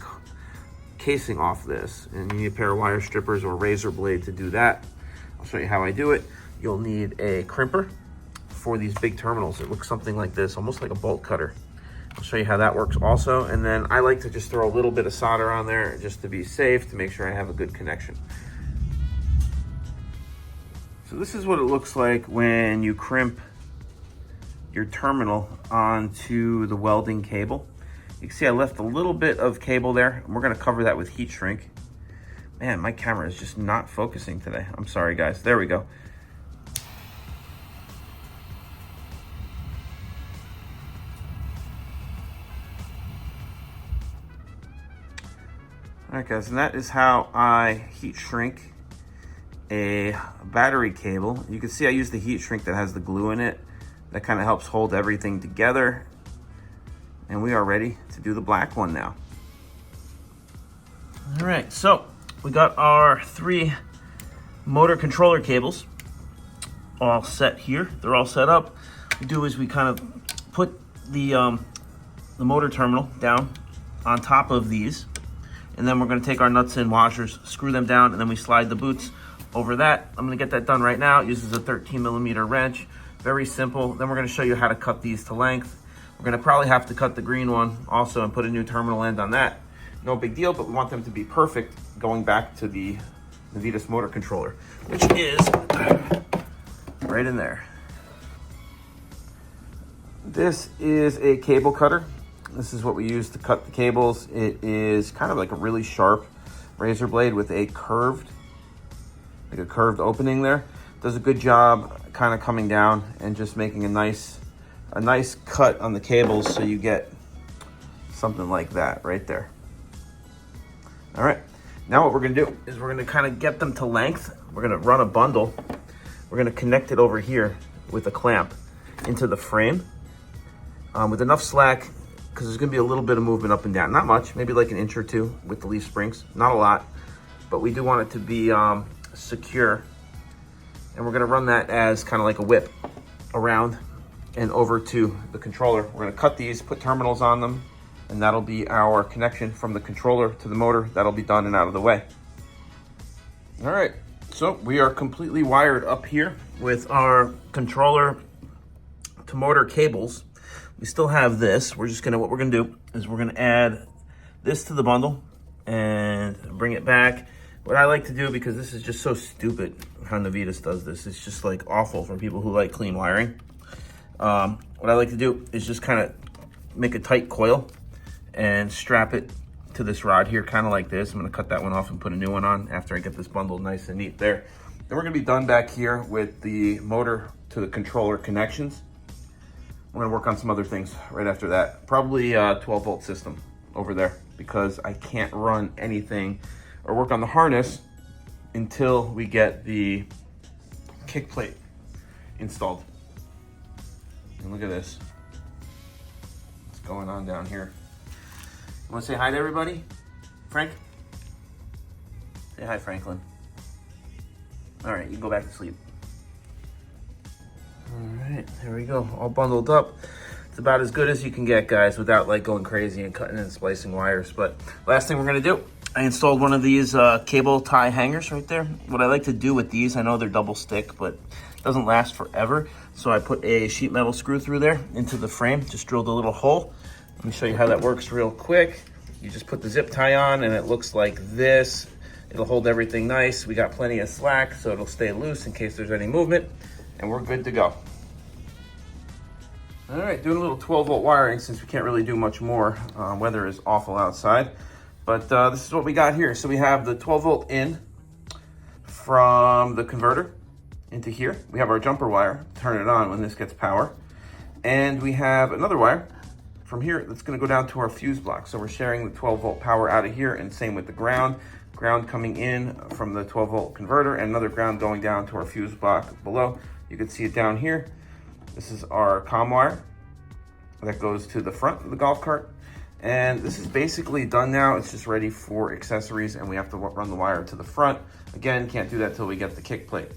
casing off this, and you need a pair of wire strippers or razor blade to do that. I'll show you how I do it. You'll need a crimper for these big terminals. It looks something like this, almost like a bolt cutter. I'll show you how that works also. And then I like to just throw a little bit of solder on there just to be safe, to make sure I have a good connection. So this is what it looks like when you crimp your terminal onto the welding cable. You can see I left a little bit of cable there, and we're gonna cover that with heat shrink. Man, my camera is just not focusing today. I'm sorry guys, there we go. All right guys, and that is how I heat shrink a battery cable. You can see I use the heat shrink that has the glue in it. That kind of helps hold everything together. And we are ready to do the black one now. All right, so we got our 3 motor controller cables all set here. They're all set up. What we do is we kind of put the motor terminal down on top of these, and then we're gonna take our nuts and washers, screw them down, and then we slide the boots over that. I'm gonna get that done right now. It uses a 13mm wrench. Very simple. Then we're gonna show you how to cut these to length. We're gonna probably have to cut the green one also and put a new terminal end on that. No big deal, but we want them to be perfect going back to the Navitas motor controller, which is right in there. This is a cable cutter. This is what we use to cut the cables. It is kind of like a really sharp razor blade with a curved opening there. Does a good job kind of coming down and just making a nice cut on the cables, so you get something like that right there. All right, now what we're gonna do is we're gonna kind of get them to length. We're gonna run a bundle. We're gonna connect it over here with a clamp into the frame with enough slack, because there's gonna be a little bit of movement up and down. Not much, maybe like an inch or two with the leaf springs, not a lot, but we do want it to be secure. And we're gonna run that as kind of like a whip around and over to the controller. We're gonna cut these, put terminals on them, and that'll be our connection from the controller to the motor. That'll be done and out of the way. All right, so we are completely wired up here with our controller to motor cables. We still have this. What we're gonna do is we're gonna add this to the bundle and bring it back. What I like to do, because this is just so stupid how Navitas does this, it's just like awful for people who like clean wiring. What I like to do is just kind of make a tight coil and strap it to this rod here, kind of like this. I'm gonna cut that one off and put a new one on after I get this bundle nice and neat there. Then we're gonna be done back here with the motor to the controller connections. We're gonna work on some other things right after that. Probably a 12-volt system over there, because I can't run anything or work on the harness until we get the kick plate installed. And look at this. What's going on down here? You wanna say hi to everybody? Frank? Say hi, Franklin. All right, you can go back to sleep. All right, there we go, all bundled up. It's about as good as you can get, guys, without like going crazy and cutting and splicing wires. But last thing we're gonna do, I installed one of these cable tie hangers right there. What I like to do with these, I know they're double stick, but it doesn't last forever. So I put a sheet metal screw through there into the frame, just drilled a little hole. Let me show you how that works real quick. You just put the zip tie on and it looks like this. It'll hold everything nice. We got plenty of slack, so it'll stay loose in case there's any movement, and we're good to go. All right, doing a little 12-volt wiring since we can't really do much more. Weather is awful outside, but this is what we got here. So we have the 12-volt in from the converter into here. We have our jumper wire, turn it on when this gets power. And we have another wire from here that's gonna go down to our fuse block. So we're sharing the 12-volt power out of here, and same with the ground. Ground coming in from the 12-volt converter, and another ground going down to our fuse block below. You can see it down here. This is our comm wire that goes to the front of the golf cart. And this is basically done now. It's just ready for accessories, and we have to run the wire to the front. Again, can't do that till we get the kick plate.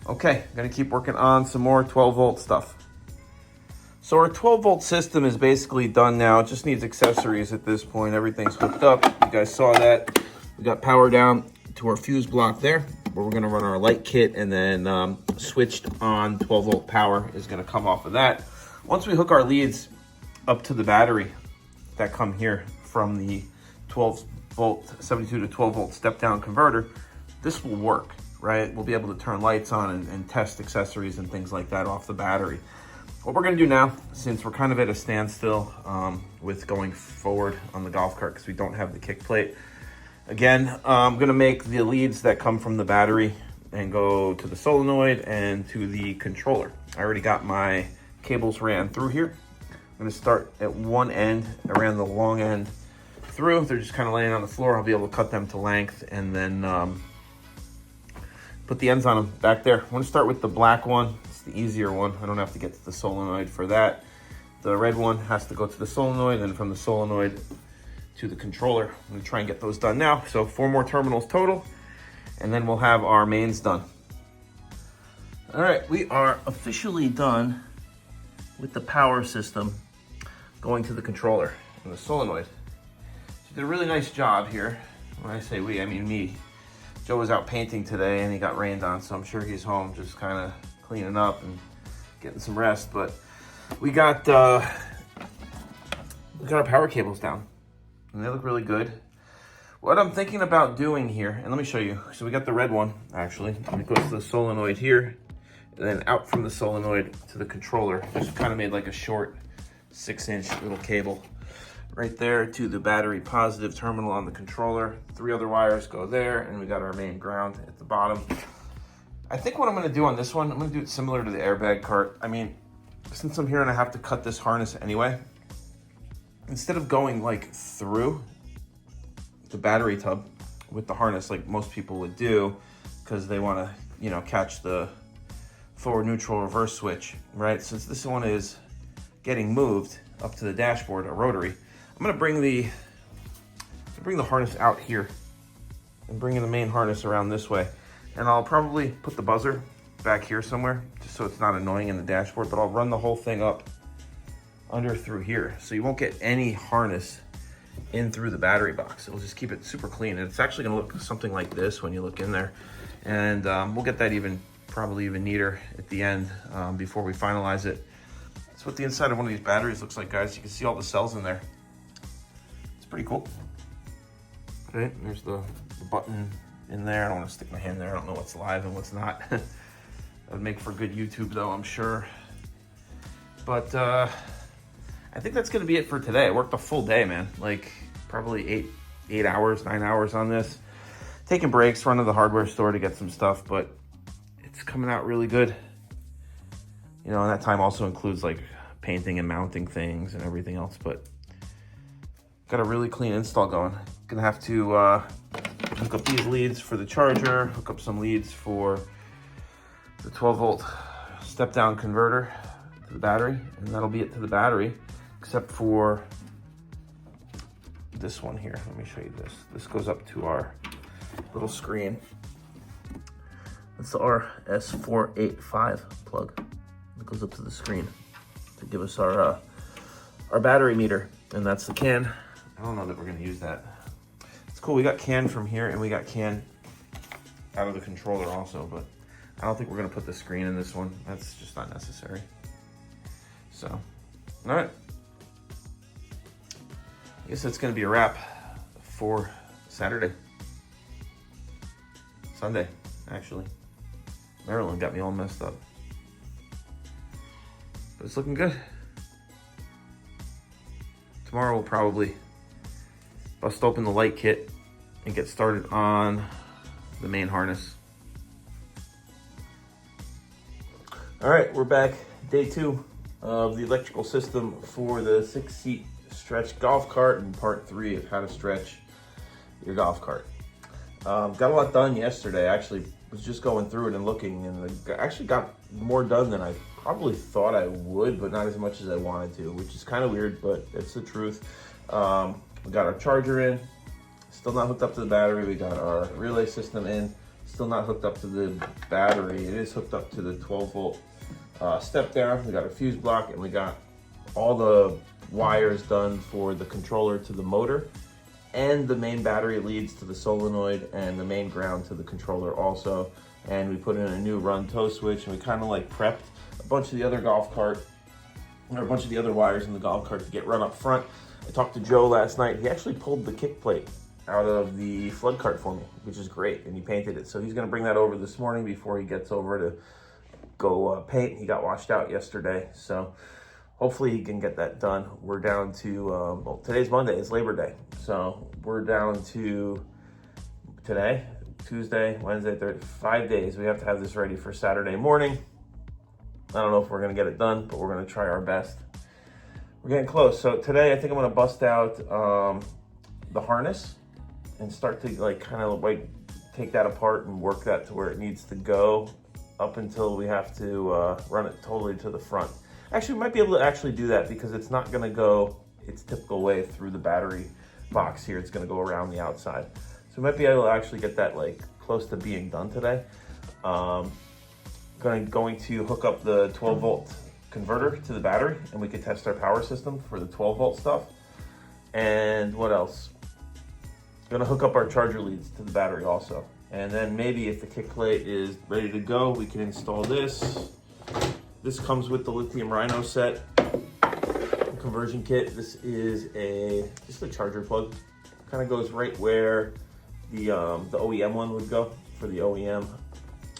Okay, gonna keep working on some more 12-volt stuff. So our 12-volt system is basically done now. It just needs accessories at this point. Everything's hooked up. You guys saw that. We got power down to our fuse block there, where we're gonna run our light kit, and then switched on 12-volt power is gonna come off of that. Once we hook our leads up to the battery that come here from the 12-volt, 72 to 12-volt step-down converter, this will work, right? We'll be able to turn lights on and test accessories and things like that off the battery. What we're gonna do now, since we're kind of at a standstill with going forward on the golf cart because we don't have the kick plate, again, I'm gonna make the leads that come from the battery and go to the solenoid and to the controller. I already got my cables ran through here. I'm gonna start at one end, I ran the long end through. They're just kind of laying on the floor. I'll be able to cut them to length and then put the ends on them back there. I'm gonna start with the black one. It's the easier one. I don't have to get to the solenoid for that. The red one has to go to the solenoid, and from the solenoid to the controller. I'm gonna try and get those done now. So 4 more terminals total, and then we'll have our mains done. All right, we are officially done with the power system going to the controller and the solenoid. She did a really nice job here. When I say we, I mean me. Joe was out painting today and he got rained on, so I'm sure he's home just kind of cleaning up and getting some rest. But we got our power cables down, and they look really good. What I'm thinking about doing here, and let me show you. So we got the red one, actually. It goes to the solenoid here, And then out from the solenoid to the controller, just kind of made like a short 6-inch little cable right there to the battery positive terminal on the controller. 3 other wires go there, and we got our main ground at the bottom. I think what I'm gonna do on this one, I'm gonna do it similar to the airbag cart. I mean, since I'm here and I have to cut this harness anyway, instead of going like through the battery tub with the harness like most people would do, because they wanna, you know, catch the forward, neutral, reverse switch, right? Since this one is getting moved up to the dashboard, a rotary, I'm gonna bring the harness out here and bring in the main harness around this way. And I'll probably put the buzzer back here somewhere, just so it's not annoying in the dashboard, but I'll run the whole thing up under through here. So you won't get any harness in through the battery box. It'll just keep it super clean. And it's actually gonna look something like this when you look in there. And we'll get that probably even neater at the end before we finalize it. That's what the inside of one of these batteries looks like, guys. You can see all the cells in there. It's pretty cool. Okay, there's the button in there. I don't want to stick my hand there. I don't know what's live and what's not. That would make for good YouTube though, I'm sure. But I think that's gonna be it for today. I worked a full day, man. Like probably 8 hours, 9 hours on this. Taking breaks, running to the hardware store to get some stuff, but it's coming out really good. You know, and that time also includes like painting and mounting things and everything else, but got a really clean install going. Gonna have to hook up these leads for the charger, hook up some leads for the 12-volt step-down converter to the battery, and that'll be it to the battery, except for this one here. Let me show you this. This goes up to our little screen. That's the RS485 plug. It goes up to the screen to give us our battery meter, and that's the CAN. I don't know that we're gonna use that. It's cool, we got CAN from here and we got CAN out of the controller also, but I don't think we're gonna put the screen in this one. That's just not necessary. So, all right. I guess that's gonna be a wrap for Saturday. Sunday, actually. Maryland got me all messed up. But it's looking good. Tomorrow we'll probably bust open the light kit and get started on the main harness. All right, we're back. Day 2 of the electrical system for the 6-seat stretch golf cart and part 3 of how to stretch your golf cart. Got a lot done yesterday. I actually was just going through it and looking, and I actually got more done than I probably thought I would, but not as much as I wanted to, which is kind of weird, but it's the truth. We got our charger in, still not hooked up to the battery. We got our relay system in, still not hooked up to the battery. It is hooked up to the 12-volt step down. We got a fuse block, and we got all the wires done for the controller to the motor, and the main battery leads to the solenoid, and the main ground to the controller also. And we put in a new run tow switch, and we kind of like prepped a bunch of the other wires in the golf cart to get run up front. I talked to Joe last night. He actually pulled the kick plate out of the flood cart for me, which is great, and he painted it. So he's gonna bring that over this morning before he gets over to go paint. He got washed out yesterday, so hopefully he can get that done. We're down to, well, today's Monday, it's Labor Day. So we're down to today, Tuesday, Wednesday, Thursday, 5 days. We have to have this ready for Saturday morning. I don't know if we're gonna get it done, but we're gonna try our best. We're getting close. So today I think I'm gonna bust out the harness and start to like kind of like take that apart and work that to where it needs to go up until we have to run it totally to the front. Actually, we might be able to actually do that because it's not gonna go its typical way through the battery box here. It's gonna go around the outside. So we might be able to actually get that like close to being done today. Going to hook up the 12-volt converter to the battery, and we could test our power system for the 12-volt stuff. And what else? Gonna hook up our charger leads to the battery also. And then maybe if the kick plate is ready to go, we can install this. This comes with the lithium rhino set conversion kit. This is just a charger plug. Kind of goes right where the OEM one would go for the OEM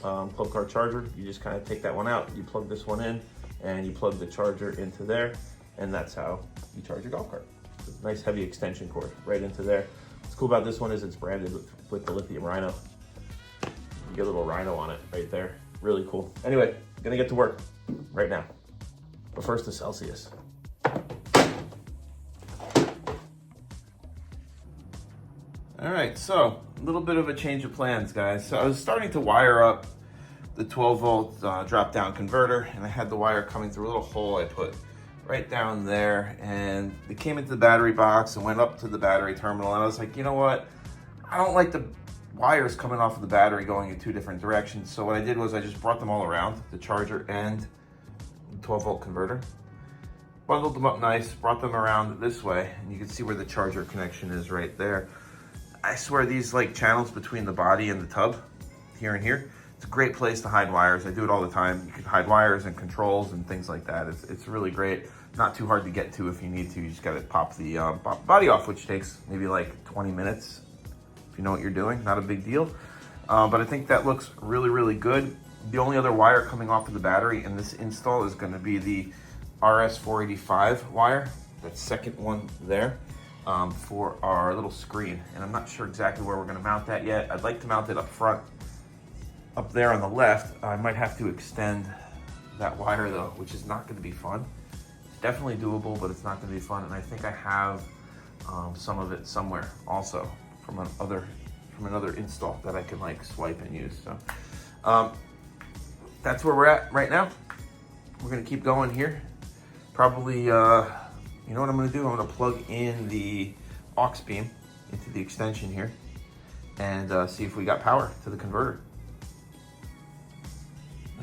club car charger. You just kind of take that one out, you plug this one in, and you plug the charger into there, and that's how you charge your golf cart. It's a nice heavy extension cord right into there. What's cool about this one is it's branded with the lithium rhino. You get a little rhino on it right there. Really cool. Anyway, gonna get to work right now. But first, the Celsius. All right, so a little bit of a change of plans, guys. So I was starting to wire up the 12 volt drop down converter, and I had the wire coming through a little hole I put right down there, and it came into the battery box and went up to the battery terminal, and I was like, you know what? I don't like the wires coming off of the battery going in two different directions. So what I did was I just brought them all around, the charger and the 12 volt converter, bundled them up nice, brought them around this way, and you can see where the charger connection is right there. I swear these like channels between the body and the tub, here and here, it's a great place to hide wires. I do it all the time. You can hide wires and controls and things like that. It's really great. Not too hard to get to if you need to. You just gotta pop the body off, which takes maybe like 20 minutes if you know what you're doing. Not a big deal. But I think that looks really, really good. The only other wire coming off of the battery in this install is gonna be the RS485 wire. That second one there. For our little screen, and I'm not sure exactly where we're going to mount that yet. I'd like to mount it up front, up there on the left. I might have to extend that wire though, which is not going to be fun. It's definitely doable, but it's not going to be fun. And I think I have some of it somewhere also from another install that I can like swipe and use. So that's where we're at right now. We're going to keep going here. Probably. You know what I'm gonna do? I'm gonna plug in the aux beam into the extension here and see if we got power to the converter.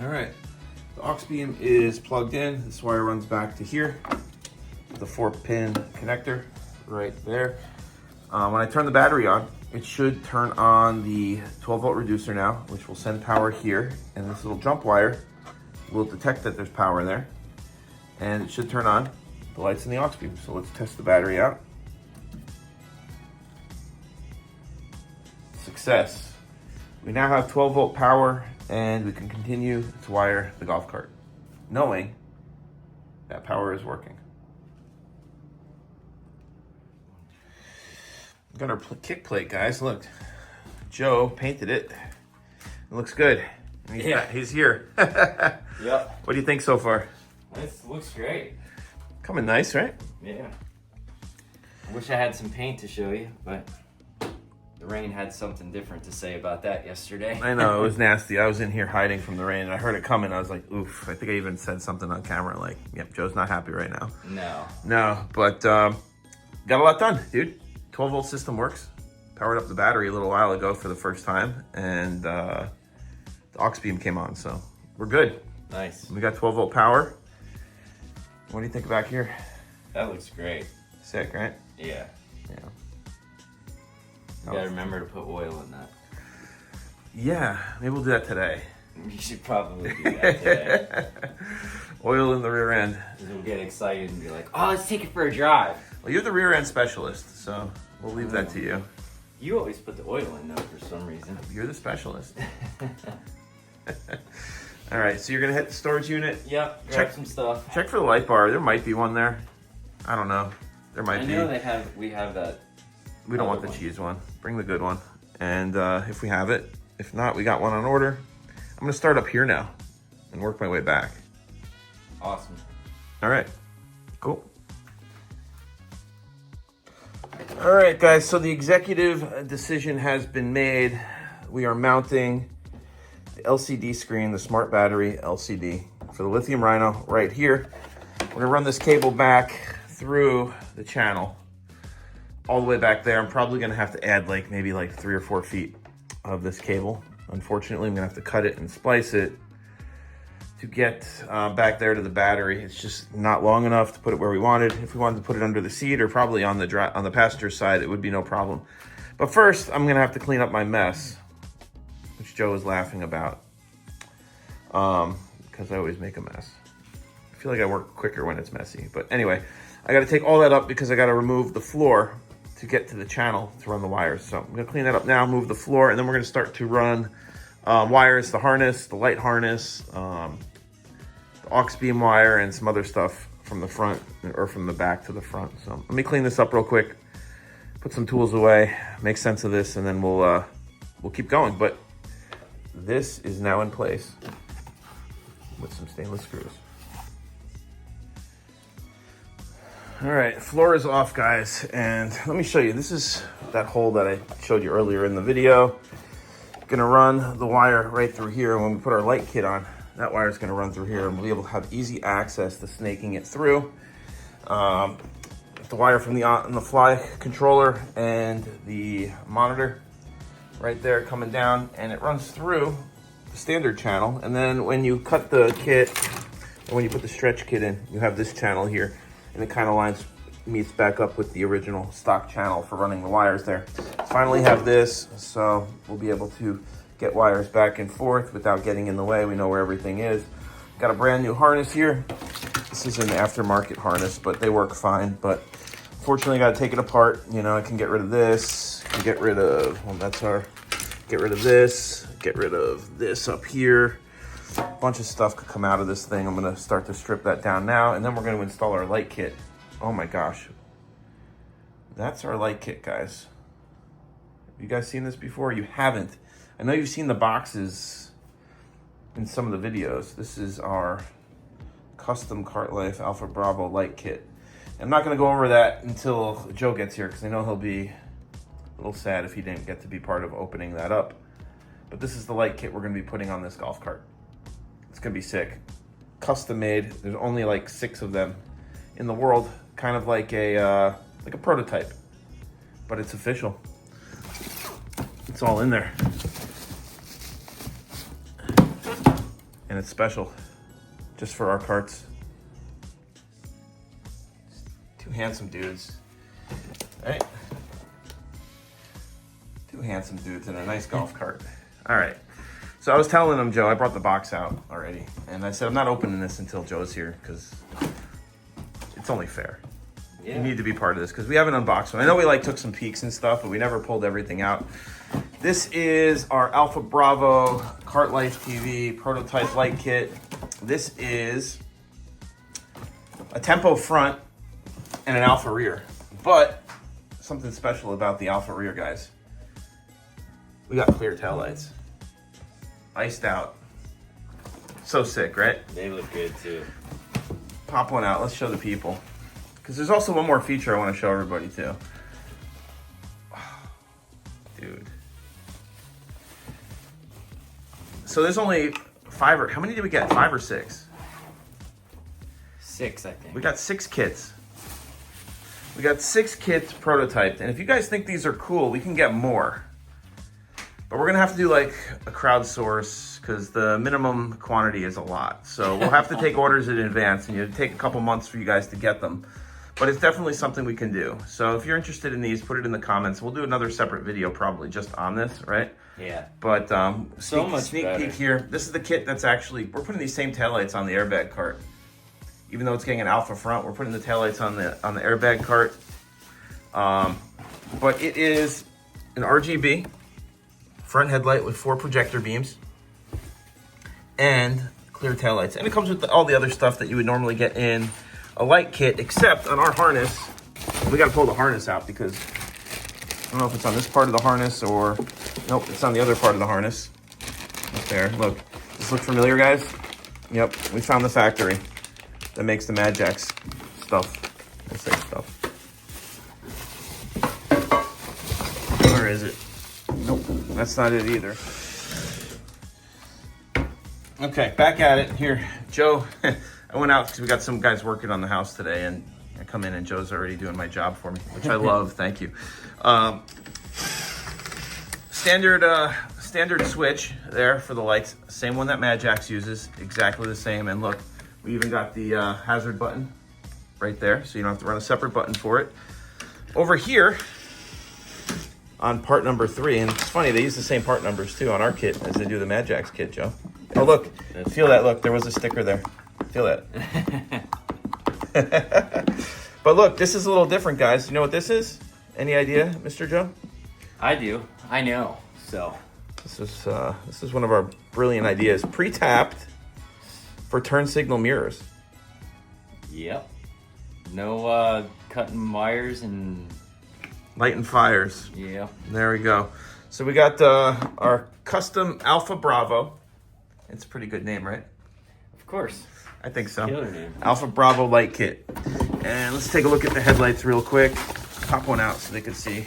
All right, the aux beam is plugged in. This wire runs back to here, the 4-pin connector right there. When I turn the battery on, it should turn on the 12 volt reducer now, which will send power here, and this little jump wire will detect that there's power there, and it should turn on the lights in the aux beam. So let's test the battery out. Success. We now have 12 volt power, and we can continue to wire the golf cart, knowing that power is working. We've got our kick plate, guys. Look, Joe painted it. It looks good. He's here. Yep. What do you think so far? This looks great. Coming nice, right? Yeah. I wish I had some paint to show you, but the rain had something different to say about that yesterday. I know, it was nasty. I was in here hiding from the rain, and I heard it coming. I was like, oof. I think I even said something on camera like, yep, Joe's not happy right now. No, but got a lot done, dude. 12 volt system works. Powered up the battery a little while ago for the first time, and the aux beam came on, so we're good. Nice. We got 12 volt power. What do you think back here? That looks great. Sick, right? Yeah. Yeah. You gotta remember to put oil in that. Yeah, maybe we'll do that today. You should probably do that today. Oil in the rear end. We'll get excited and be like, oh, let's take it for a drive. Well, you're the rear end specialist, so we'll leave that to you. You always put the oil in though for some reason. You're the specialist. All right, so you're gonna hit the storage unit. Yep, grab some stuff. Check for the light bar. There might be one there. I don't know. There might be. I know we have that. We don't want the cheese one. Bring the good one. And if we have it. If not, we got one on order. I'm gonna start up here now and work my way back. Awesome. All right, cool. All right, guys, so the executive decision has been made. We are mounting the LCD screen, the smart battery LCD for the lithium rhino right here. We're gonna run this cable back through the channel all the way back there. I'm probably gonna have to add maybe 3 or 4 feet of this cable. Unfortunately, I'm gonna have to cut it and splice it to get back there to the battery. It's just not long enough to put it where we wanted. If we wanted to put it under the seat or probably on the passenger side, it would be no problem. But first, I'm gonna have to clean up my mess, which Joe is laughing about, because I always make a mess. I feel like I work quicker when it's messy. But anyway, I gotta take all that up because I gotta remove the floor to get to the channel to run the wires. So I'm gonna clean that up now, move the floor, and then we're gonna start to run wires, the harness, the light harness, the aux beam wire, and some other stuff from the front or from the back to the front. So let me clean this up real quick, put some tools away, make sense of this, and then we'll keep going. But this is now in place with some stainless screws. All right, floor is off, guys, and let me show you. This is that hole that I showed you earlier in the video. Gonna run the wire right through here, and when we put our light kit on, that wire is gonna run through here, and we'll be able to have easy access to snaking it through. The wire from the fly controller and the monitor right there coming down, and it runs through the standard channel. And then when you cut the kit, or when you put the stretch kit in, you have this channel here, and it kind of meets back up with the original stock channel for running the wires there. Finally have this, so we'll be able to get wires back and forth without getting in the way. We know where everything is. Got a brand new harness here. This is an aftermarket harness, but they work fine. But unfortunately, I got to take it apart. You know, I can get rid of this, can get rid of, well, get rid of this, get rid of this up here. A bunch of stuff could come out of this thing. I'm gonna start to strip that down now, and then we're gonna install our light kit. Oh my gosh. That's our light kit, guys. Have you guys seen this before? You haven't. I know you've seen the boxes in some of the videos. This is our custom Cartlife Alpha Bravo light kit. I'm not gonna go over that until Joe gets here, because I know he'll be a little sad if he didn't get to be part of opening that up. But this is the light kit we're gonna be putting on this golf cart. It's gonna be sick. Custom made. There's only like 6 of them in the world, kind of like a prototype, but it's official. It's all in there, and it's special, just for our carts. 2 handsome dudes, right? 2 handsome dudes in a nice golf cart. All right. So I was telling him, Joe, I brought the box out already, and I said I'm not opening this until Joe's here, because it's only fair. Yeah. You need to be part of this, because we haven't unboxed one. I know we took some peeks and stuff, but we never pulled everything out. This is our Alpha Bravo Cartlife TV prototype light kit. This is a Tempo front and an Alpha rear, but something special about the Alpha rear, guys. We got clear taillights. Iced out. So sick, right? They look good too. Pop one out. Let's show the people. Because there's also one more feature I want to show everybody too. Dude. So there's only 5 or, how many did we get? 5 or 6? 6, I think. We got 6 kits. We got 6 kits prototyped. And if you guys think these are cool, we can get more. But we're gonna have to do like a crowdsource, because the minimum quantity is a lot. So we'll have to take orders in advance, and it'll take a couple months for you guys to get them. But it's definitely something we can do. So if you're interested in these, put it in the comments. We'll do another separate video probably just on this, right? Yeah. But so much sneak better. peek here. This is the kit that's actually, we're putting these same taillights on the airbag cart. Even though it's getting an Alpha front, we're putting the taillights on the airbag cart. But it is an RGB front headlight with 4 projector beams and clear taillights. And it comes with all the other stuff that you would normally get in a light kit, except on our harness, we got to pull the harness out, because I don't know if it's on this part of the harness or, nope, it's on the other part of the harness. Up there, look. Does this look familiar, guys? Yep, we found the factory that makes the Mad Jacks stuff. We'll say stuff. Where is it? Nope, that's not it either. Okay, back at it. Here, Joe, I went out because we got some guys working on the house today, and I come in and Joe's already doing my job for me, which I love. Thank you. Standard switch there for the lights. Same one that Mad Jacks uses, exactly the same. And look, we even got the hazard button right there, so you don't have to run a separate button for it. Over here, on part number 3, and it's funny, they use the same part numbers too on our kit as they do the Mad Jacks kit, Joe. Oh look, feel that, look, there was a sticker there. Feel that. But look, this is a little different, guys. You know what this is? Any idea, Mr. Joe? I do. I know. So This is one of our brilliant ideas. Pre-tapped for turn signal mirrors. Yep. No cutting wires and Light and fires. yeah. There we go. So we got our custom Alpha Bravo. It's a pretty good name, right? Of course. I think so. Killer name. Alpha Bravo light kit. And let's take a look at the headlights real quick. Pop one out so they can see.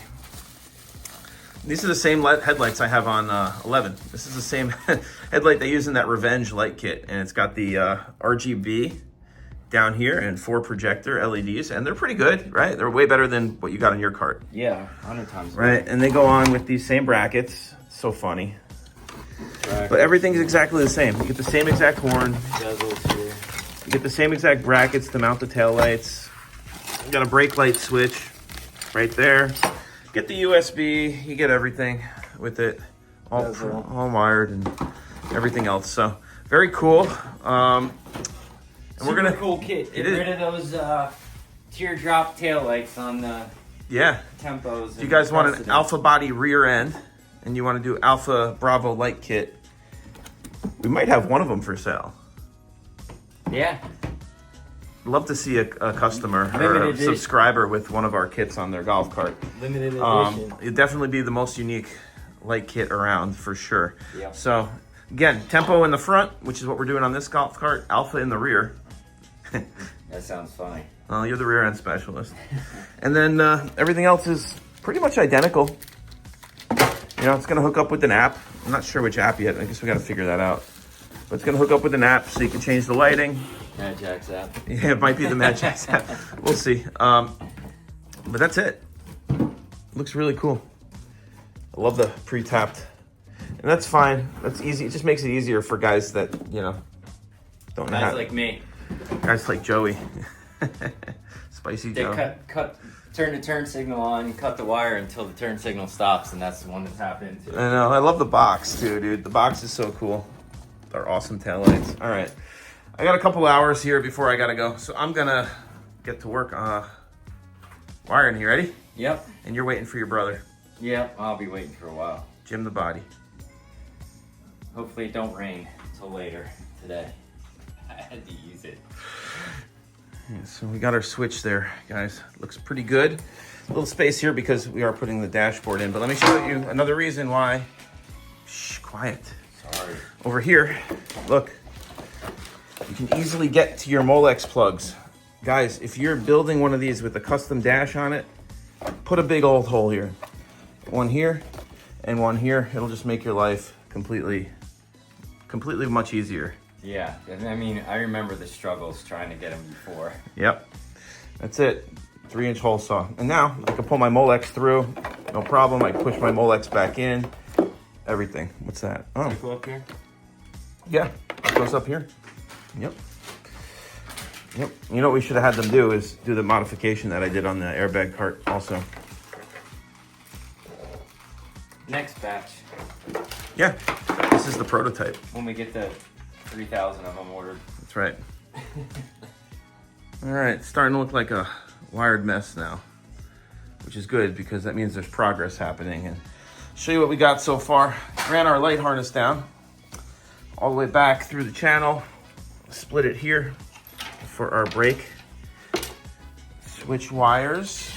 These are the same headlights I have on 11. This is the same headlight they use in that Revenge light kit. And it's got the RGB down here and 4 projector LEDs. And they're pretty good, right? They're way better than what you got on your cart. Yeah, 100 times. Right, and they go on with these same brackets. It's so funny. But everything's exactly the same. You get the same exact horn. Bezels here. You get the same exact brackets to mount the taillights. You got a brake light switch right there. Get the USB. You get everything with it. All wired and everything else. So, very cool. And Super we're gonna cool kit. Get It is. rid of those teardrop taillights on the Yeah. Tempos. If you guys want an Alpha body rear end and you want to do Alpha Bravo light kit, we might have one of them for sale. Yeah. Love to see a customer or Limited a edition. subscriber with one of our kits on their golf cart. Limited edition. It'd definitely be the most unique light kit around for sure. Yep. So again, tempo in the front, which is what we're doing on this golf cart. Alpha in the rear. That sounds funny. Well, you're the rear end specialist. And then everything else is pretty much identical. You know, it's going to hook up with an app. I'm not sure which app yet. I guess we got to figure that out. But it's going to hook up with an app so you can change the lighting. Mad Jack's app. Yeah, it might be the Mad Jack's app. We'll see. But that's it. Looks really cool. I love the pre-tapped. And that's fine. That's easy. It just makes it easier for guys that, you know, don't know Guys how. like me. Guys like Joey. Spicy They Joe. turn the turn signal on, cut the wire until the turn signal stops, and that's the one to tap into. I know. I love the box too, dude. The box is so cool. Our awesome taillights. All right. I got a couple hours here before I got to go. So I'm going to get to work wiring. You ready? Yep. And you're waiting for your brother, Yep. I'll be waiting for a while. Jim the Body. Hopefully it don't rain until later today. I had to use it. Yeah, so we got our switch there, guys. Looks pretty good. A little space here because we are putting the dashboard in. But let me show you another reason why. Shh, quiet. Sorry. Over here, look. You can easily get to your Molex plugs. Guys, if you're building one of these with a custom dash on it, put a big old hole here. One here and one here. It'll just make your life completely much easier. Yeah, I mean, I remember the struggles trying to get them before. Yep, that's it. 3-inch hole saw. And now I can pull my Molex through, no problem. I can push my Molex back in, everything. What's that? Oh, Go up here. yeah, it goes up here. Yep. Yep. You know what we should have had them do is do the modification that I did on the airbag cart also. Next batch, Yeah, this is the prototype. when we get the 3,000 of them ordered. That's right. All right, it's starting to look like a wired mess now, which is good because that means there's progress happening. And show you what we got so far. Ran our light harness down all the way back through the channel, split it here for our brake. Switch wires.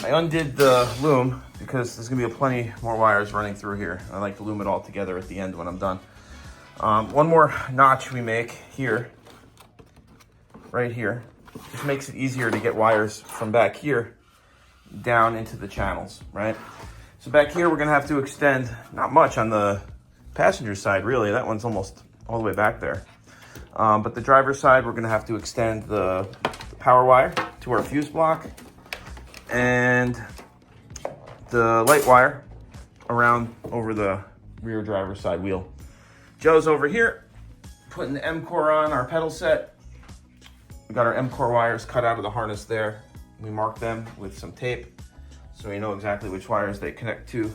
I undid the loom because there's gonna be plenty more wires running through here. I like to loom it all together at the end when I'm done. One more notch we make here, right here. Just makes it easier to get wires from back here down into the channels, right? So back here, we're gonna have to extend, not much on the passenger side, really. That one's almost all the way back there. But the driver's side, we're gonna have to extend the power wire to our fuse block and the light wire around over the rear driver's side wheel. Joe's over here putting the M-Core on our pedal set. We got our M-Core wires cut out of the harness there. We marked them with some tape so we know exactly which wires they connect to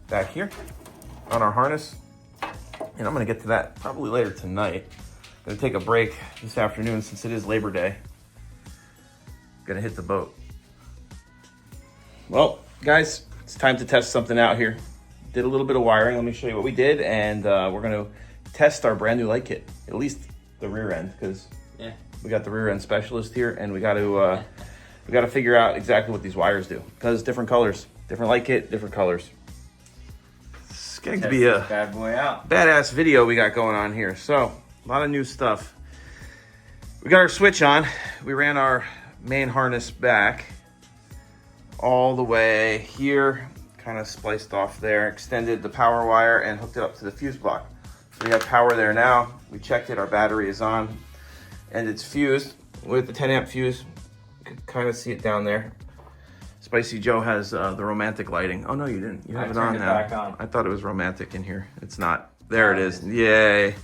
back here on our harness. And I'm gonna get to that probably later tonight. Gonna take a break this afternoon since it is Labor Day. Gonna hit the boat. Well, guys, it's time to test something out here. did a little bit of wiring. Let me show you what we did, and we're gonna test our brand new light kit, at least the rear end, because we got the rear end specialist here, and we got to figure out exactly what these wires do, because different colors, different light kit, different colors. It's getting to be a bad boy out. badass video we got going on here. So a lot of new stuff. We got our switch on. We ran our main harness back all the way here, kind of spliced off there, extended the power wire and hooked it up to the fuse block. So we have power there now. We checked it, our battery is on, and it's fused with the 10 amp fuse. You can kind of see it down there. Spicy Joe has the romantic lighting. Oh no, you didn't. You have it on now. Back on. I thought it was romantic in here. It's not. There it is. Yay.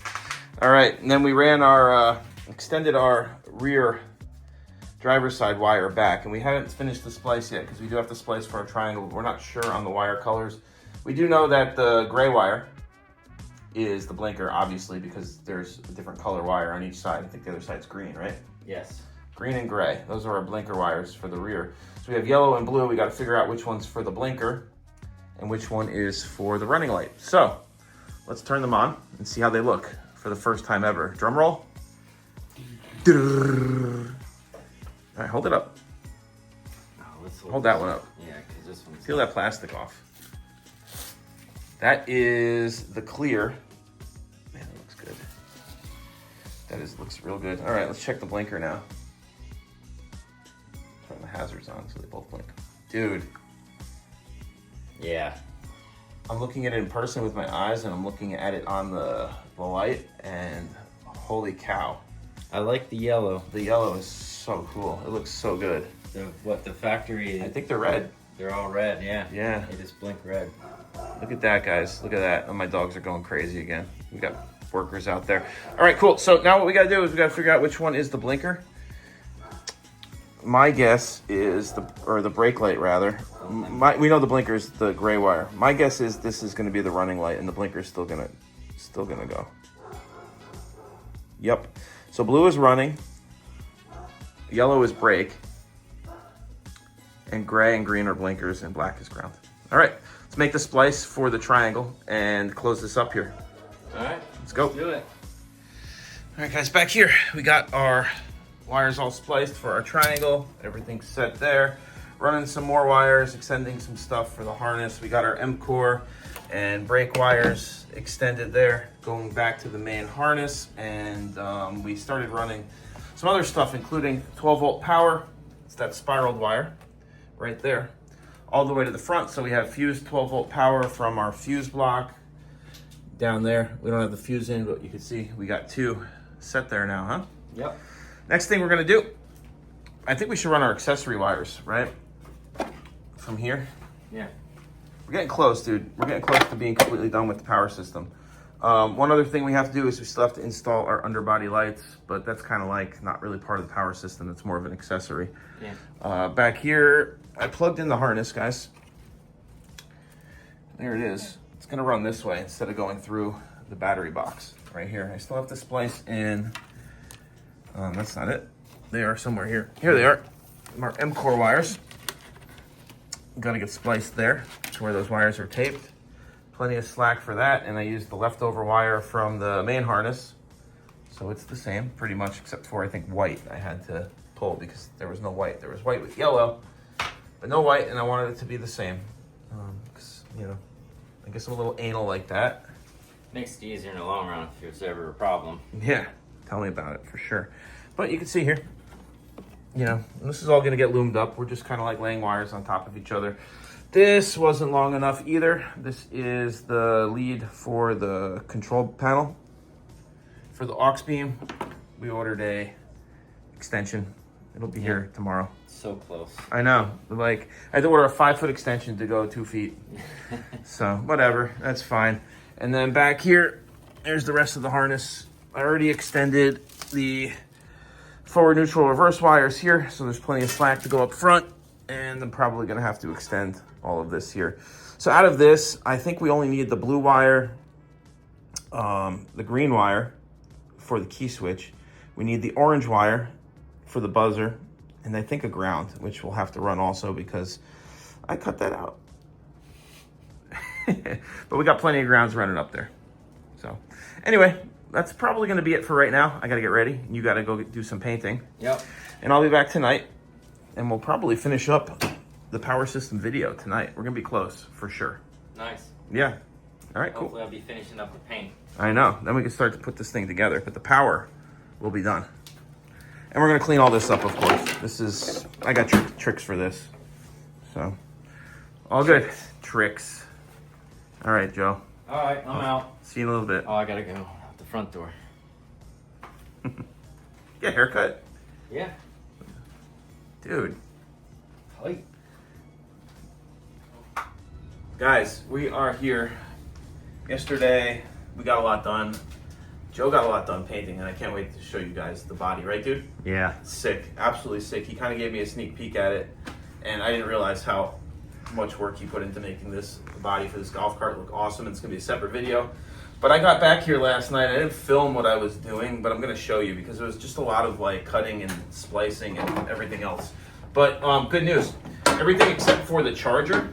All right, and then we ran our, extended our rear driver's side wire back, and we haven't finished the splice yet because we do have to splice for our triangle. We're not sure on the wire colors. We do know that the gray wire is the blinker, obviously, because there's a different color wire on each side. I think the other side's green, right? Yes. Green and gray. Those are our blinker wires for the rear. So we have yellow and blue. We got to figure out which one's for the blinker and which one is for the running light. So let's turn them on and see how they look for the first time ever. Drum roll. All right, hold it up. Oh, let's Hold that one up. Yeah, because this one's... Peel that plastic off. That is the clear. Man, that looks good. Looks real good. All right, let's check the blinker now. Turn the hazards on so they both blink. Dude. Yeah. I'm looking at it in person with my eyes, and I'm looking at it on the light, and holy cow. I like the yellow. The yellow is so cool. It looks so good. The factory... I think they're red. They're all red, yeah. Yeah. They just blink red. Look at that, guys. Look at that. Oh, my dogs are going crazy again. We got workers out there. All right, cool. So now what we got to do is we got to figure out which one is the blinker. My guess is the brake light, rather. We know the blinker is the gray wire. My guess is this is going to be the running light, and the blinker is still gonna go. Yep. So blue is running, yellow is brake, and gray and green are blinkers, and black is ground. All right, let's make the splice for the triangle and close this up here. All right. Let's go. Do it. All right, guys, back here, we got our wires all spliced for our triangle. Everything's set there. Running some more wires, extending some stuff for the harness. We got our M-core and brake wires extended there, going back to the main harness. And we started running some other stuff, including 12-volt power. It's that spiraled wire right there, all the way to the front. So we have fused 12-volt power from our fuse block down there. We don't have the fuse in, but you can see we got two set there now, huh? Yep. Next thing we're gonna do, I think we should run our accessory wires, right? From here. Yeah. We're getting close, dude. We're getting close to being completely done with the power system. One other thing we have to do is we still have to install our underbody lights, but that's kind of like not really part of the power system. It's more of an accessory. Yeah. Back here, I plugged in the harness, guys. There it is. It's gonna run this way instead of going through the battery box right here. I still have to splice in. That's not it. They are somewhere here. Here they are. Our M-core wires. Gotta get spliced there to where those wires are taped. Plenty of slack for that, and I used the leftover wire from the main harness. So it's the same, pretty much, except for, I think, white I had to pull because there was no white. There was white with yellow, but no white, and I wanted it to be the same. Because, you know, I guess I'm a little anal like that. Makes it easier in the long run if there's ever a problem. Yeah, tell me about it, for sure. But you can see here, you know, this is all gonna get loomed up. We're just kind of like laying wires on top of each other. This wasn't long enough either. This is the lead for the control panel. For the aux beam, we ordered a extension. It'll be here tomorrow. So close. I know, like, I had to order a 5-foot extension to go 2 feet. So, whatever, that's fine. And then back here, there's the rest of the harness. I already extended the forward, neutral, reverse wires here, so there's plenty of slack to go up front, and I'm probably gonna have to extend all of this here. So out of this, I think we only need the blue wire, the green wire for the key switch. We need the orange wire for the buzzer, and I think a ground, which we'll have to run also because I cut that out. But we got plenty of grounds running up there. So anyway, that's probably going to be it for right now. I got to get ready. You got to go do some painting. Yep. And I'll be back tonight, and we'll probably finish up the power system video tonight. We're going to be close for sure. Nice. Yeah. All right, cool. Hopefully I'll be finishing up the paint. I know. Then we can start to put this thing together, but the power will be done. And we're going to clean all this up, of course. This is, I got tricks for this. So, all good. Tricks. All right, Joe. All right, I'm out. See you in a little bit. Oh, I gotta go out the front door. Get a haircut. Yeah. Dude. Hi. Guys, we are here. Yesterday, we got a lot done. Joe got a lot done painting, and I can't wait to show you guys the body, right, dude? Yeah. Sick, absolutely sick. He kind of gave me a sneak peek at it, and I didn't realize how much work he put into making this body for this golf cart look awesome. It's gonna be a separate video. But I got back here last night. I didn't film what I was doing, but I'm gonna show you because there was just a lot of like cutting and splicing and everything else. But good news, everything except for the charger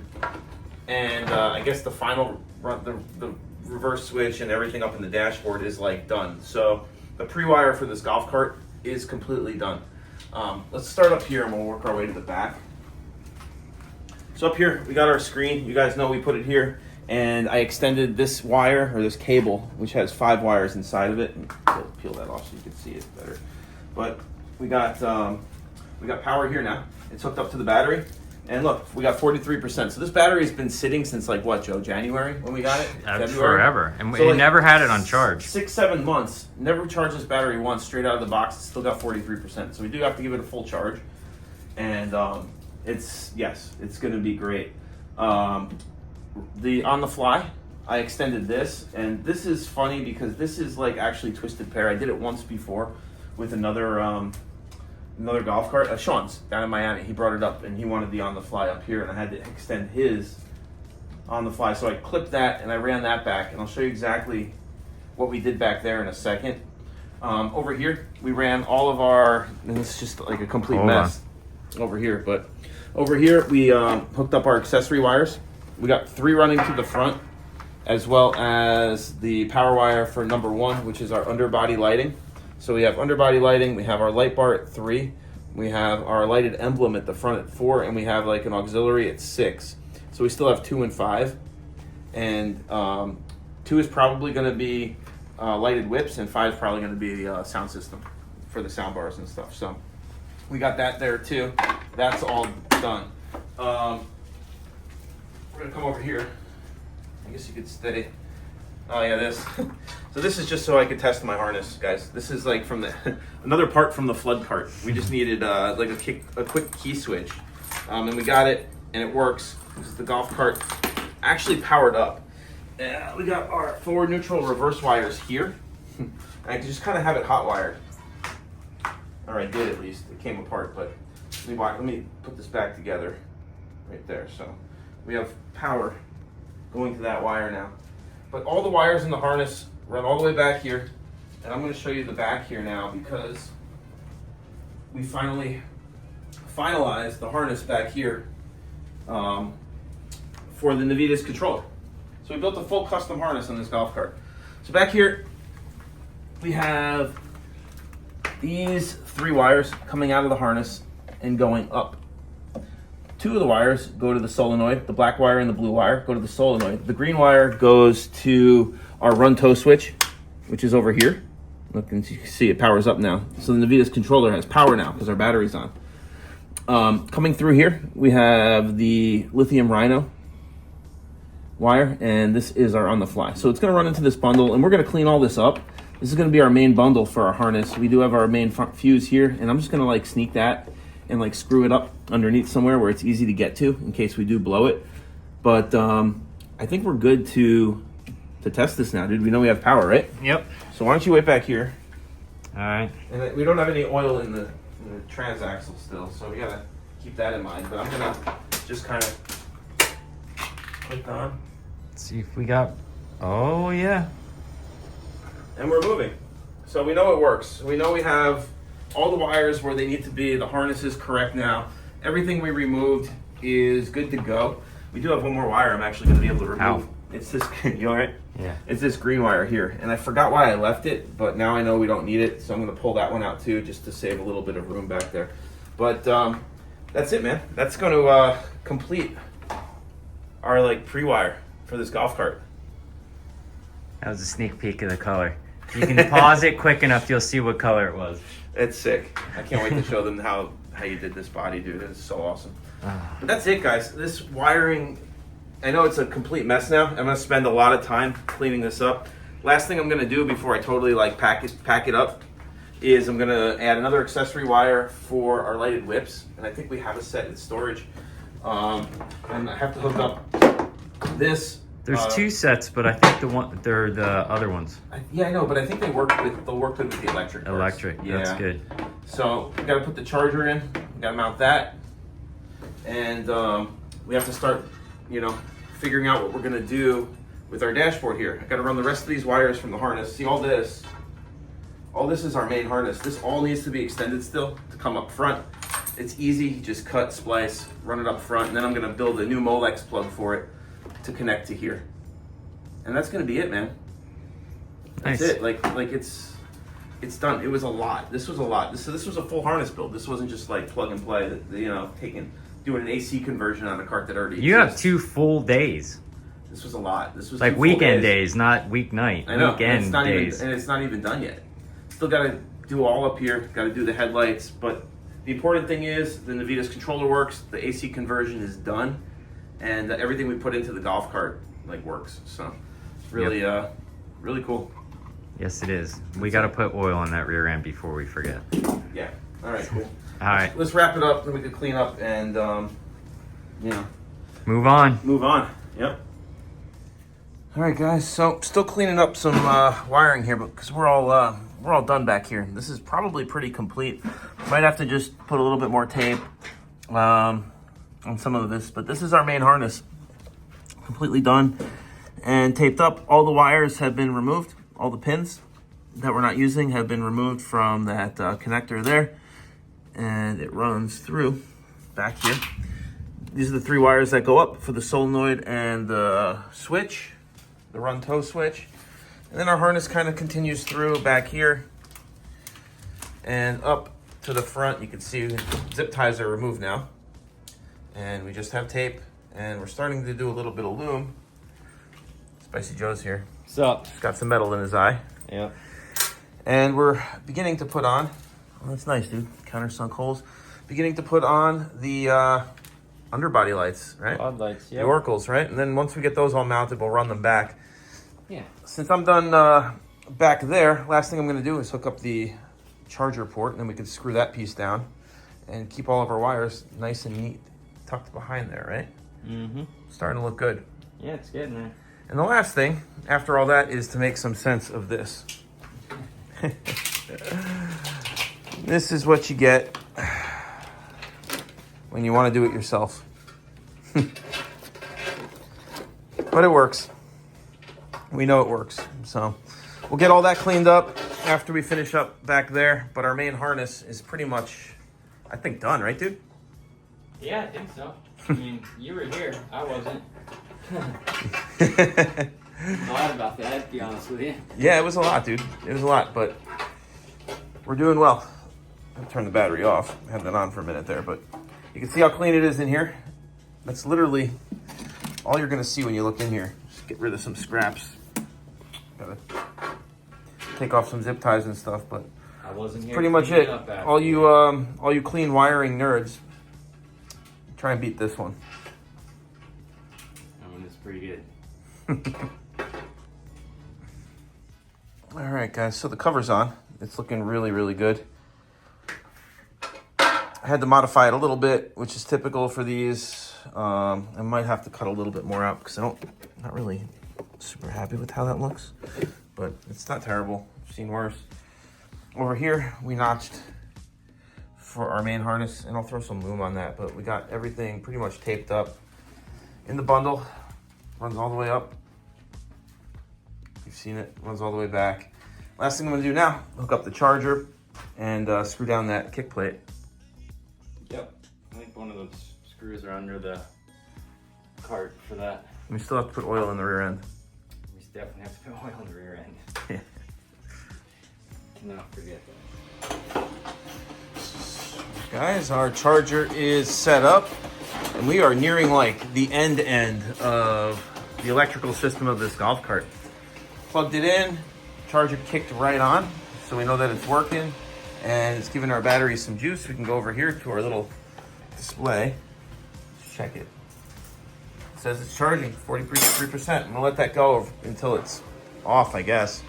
and I guess the final the reverse switch and everything up in the dashboard is like done. So the pre-wire for this golf cart is completely done. Let's start up here and we'll work our way to the back. So up here we got our screen. You guys know we put it here, and I extended this wire or this cable, which has 5 wires inside of it. And peel that off so you can see it better. But we got power here now. It's hooked up to the battery. And look, we got 43%. So this battery has been sitting since like what, Joe? January when we got it? February? Forever. And So, we like, never had it on charge. 6-7 months. Never charged this battery once straight out of the box. It's still got 43%. So we do have to give it a full charge. And it's going to be great. The on the fly, I extended this, and this is funny because this is like actually twisted pair. I did it once before with another golf cart. Sean's down in Miami. He brought it up, and he wanted the on the fly up here, and I had to extend his on the fly. So I clipped that and I ran that back, and I'll show you exactly what we did back there in a second. Over here, we ran all of our, and this is just like a complete mess over here, but over here we hooked up our accessory wires. We got 3 running to the front, as well as the power wire for number 1, which is our underbody lighting. So we have underbody lighting, we have our light bar at 3, we have our lighted emblem at the front at 4, and we have like an auxiliary at 6. So we still have 2 and 5. And 2 is probably going to be lighted whips, and 5 is probably going to be the sound system for the sound bars and stuff. So we got that there too. That's all done. We're going to come over here. I guess you could steady. Oh yeah, this. So this is just so I could test my harness, guys. This is like from the another part from the flood cart. We just needed like a quick key switch, and we got it, and it works. This is the golf cart actually powered up. We got our forward, neutral, reverse wires here. I just kind of have it hot wired, or I did at least. It came apart, but let me put this back together, right there. So we have power going to that wire now. But all the wires in the harness run all the way back here. And I'm going to show you the back here now because we finally finalized the harness back here for the Navitas controller. So we built a full custom harness on this golf cart. So back here we have these 3 wires coming out of the harness and going up. 2 of the wires go to the solenoid. The black wire and the blue wire go to the solenoid. The green wire goes to our run toe switch, which is over here. Look, and you can see it powers up now. So the Navitas controller has power now because our battery's on. Coming through here, we have the lithium rhino wire, and this is our on the fly. So it's going to run into this bundle, and we're going to clean all this up. This is going to be our main bundle for our harness. We do have our main front fuse here, and I'm just going to like sneak that and like screw it up underneath somewhere where it's easy to get to in case we do blow it. But I think we're good to test this now, dude. We know we have power, right? Yep. So why don't you wait back here? All right. And we don't have any oil in the transaxle still, so we gotta keep that in mind. But I'm gonna just kind of click on. Let's see if we got, oh yeah. And we're moving. So we know it works. We know we have all the wires where they need to be. The harness is correct now. Everything we removed is good to go. We do have one more wire I'm actually going to be able to remove It's this, you all right? Yeah. It's this green wire here, and I forgot why I left it, but now I know we don't need it, so I'm gonna pull that one out too, just to save a little bit of room back there. But that's it, man. That's gonna complete our like pre-wire for this golf cart. That was a sneak peek of the color. If you can pause it quick enough, you'll see what color it was. It's sick. I can't wait to show them how you did this body, dude. It's so awesome. But that's it, guys. This wiring, I know it's a complete mess now. I'm gonna spend a lot of time cleaning this up. Last thing I'm gonna do before I totally like pack it up is I'm gonna add another accessory wire for our lighted whips, and I think we have a set in storage. And I have to hook up this. There's 2 sets, but I think they're the other ones. Yeah, I know, but I think they'll work good with the electric parts. Electric, Yeah. that's good. So we got to put the charger in. We got to mount that, and we have to start, figuring out what we're gonna do with our dashboard here. I got to run the rest of these wires from the harness. See all this? All this is our main harness. This all needs to be extended still to come up front. It's easy. Just cut, splice, run it up front, and then I'm gonna build a new Molex plug for it to connect to here, and that's gonna be it, man. That's Nice. it. Like it's done. It was a lot. This was a lot. This was a full harness build. This wasn't just like plug and play. Doing an AC conversion on a cart that already You have exists. 2 full days. This was a lot. This was Like 2 full weekend days, not weeknight. I know. Weekend days. And it's not even done yet. Still got to do all up here. Got to do the headlights. But the important thing is the Navitas controller works. The AC conversion is done, and everything we put into the golf cart works. So really, really cool. Yes, it is. We got to put oil on that rear end before we forget. Yeah. All right. Cool. All right, Let's wrap it up. Then we can clean up and move on. move on. Yep. All right, guys. So still cleaning up some wiring here, but because we're all done back here. This is probably pretty complete. Might have to just put a little bit more tape on some of this, but this is our main harness, completely done and taped up. All the wires have been removed. All the pins that we're not using have been removed from that connector there, and it runs through back here. These are the 3 wires that go up for the solenoid and the switch, the run tow switch. And then our harness kind of continues through back here and up to the front. You can see zip ties are removed now. And we just have tape, and we're starting to do a little bit of loom. Spicy Joe's here. What's up? He's got some metal in his eye. Yeah. And we're beginning to put on, oh, that's nice, dude. Countersunk holes. Beginning to put on the underbody lights, right? Floodlights, The oracles, right? And then once we get those all mounted, we'll run them back. Yeah. Since I'm done back there, last thing I'm going to do is hook up the charger port, and then we can screw that piece down and keep all of our wires nice and neat tucked behind there, right? Mm-hmm. Starting to look good. Yeah, it's getting there. And the last thing, after all that, is to make some sense of this. This is what you get when you want to do it yourself. But it works. We know it works. So we'll get all that cleaned up after we finish up back there. But our main harness is pretty much, I think, done, right, dude? Yeah, I think so. I mean, you were here. I wasn't. A lot about that, to be honest with you. Yeah, it was a lot, dude. It was a lot, but we're doing well. I'll turn the battery off. I had that on for a minute there, but you can see how clean it is in here. That's literally all you're gonna see when you look in here. Just get rid of some scraps. Gotta take off some zip ties and stuff, but I wasn't here. pretty much it. All you clean wiring nerds, try and beat this one. That one is pretty good. All right, guys, so the cover's on. It's looking really, really good. I had to modify it a little bit, which is typical for these. I might have to cut a little bit more out because I'm not really super happy with how that looks, but it's not terrible. I've seen worse. Over here, we notched for our main harness, and I'll throw some loom on that, but we got everything pretty much taped up in the bundle. Runs all the way up. You've seen it, runs all the way back. Last thing I'm gonna do now, hook up the charger and screw down that kick plate. Yep. I think one of those screws are under the cart for that. We still have to put oil in the rear end. We definitely have to put oil in the rear end. Yeah. Cannot forget that. Guys, our charger is set up, and we are nearing like the end of the electrical system of this golf cart. Plugged it in, charger kicked right on, so we know that it's working, and it's giving our batteries some juice. We can go over here to our little display. Let's check it. It says it's charging 43%. I'm gonna let that go until it's off, I guess.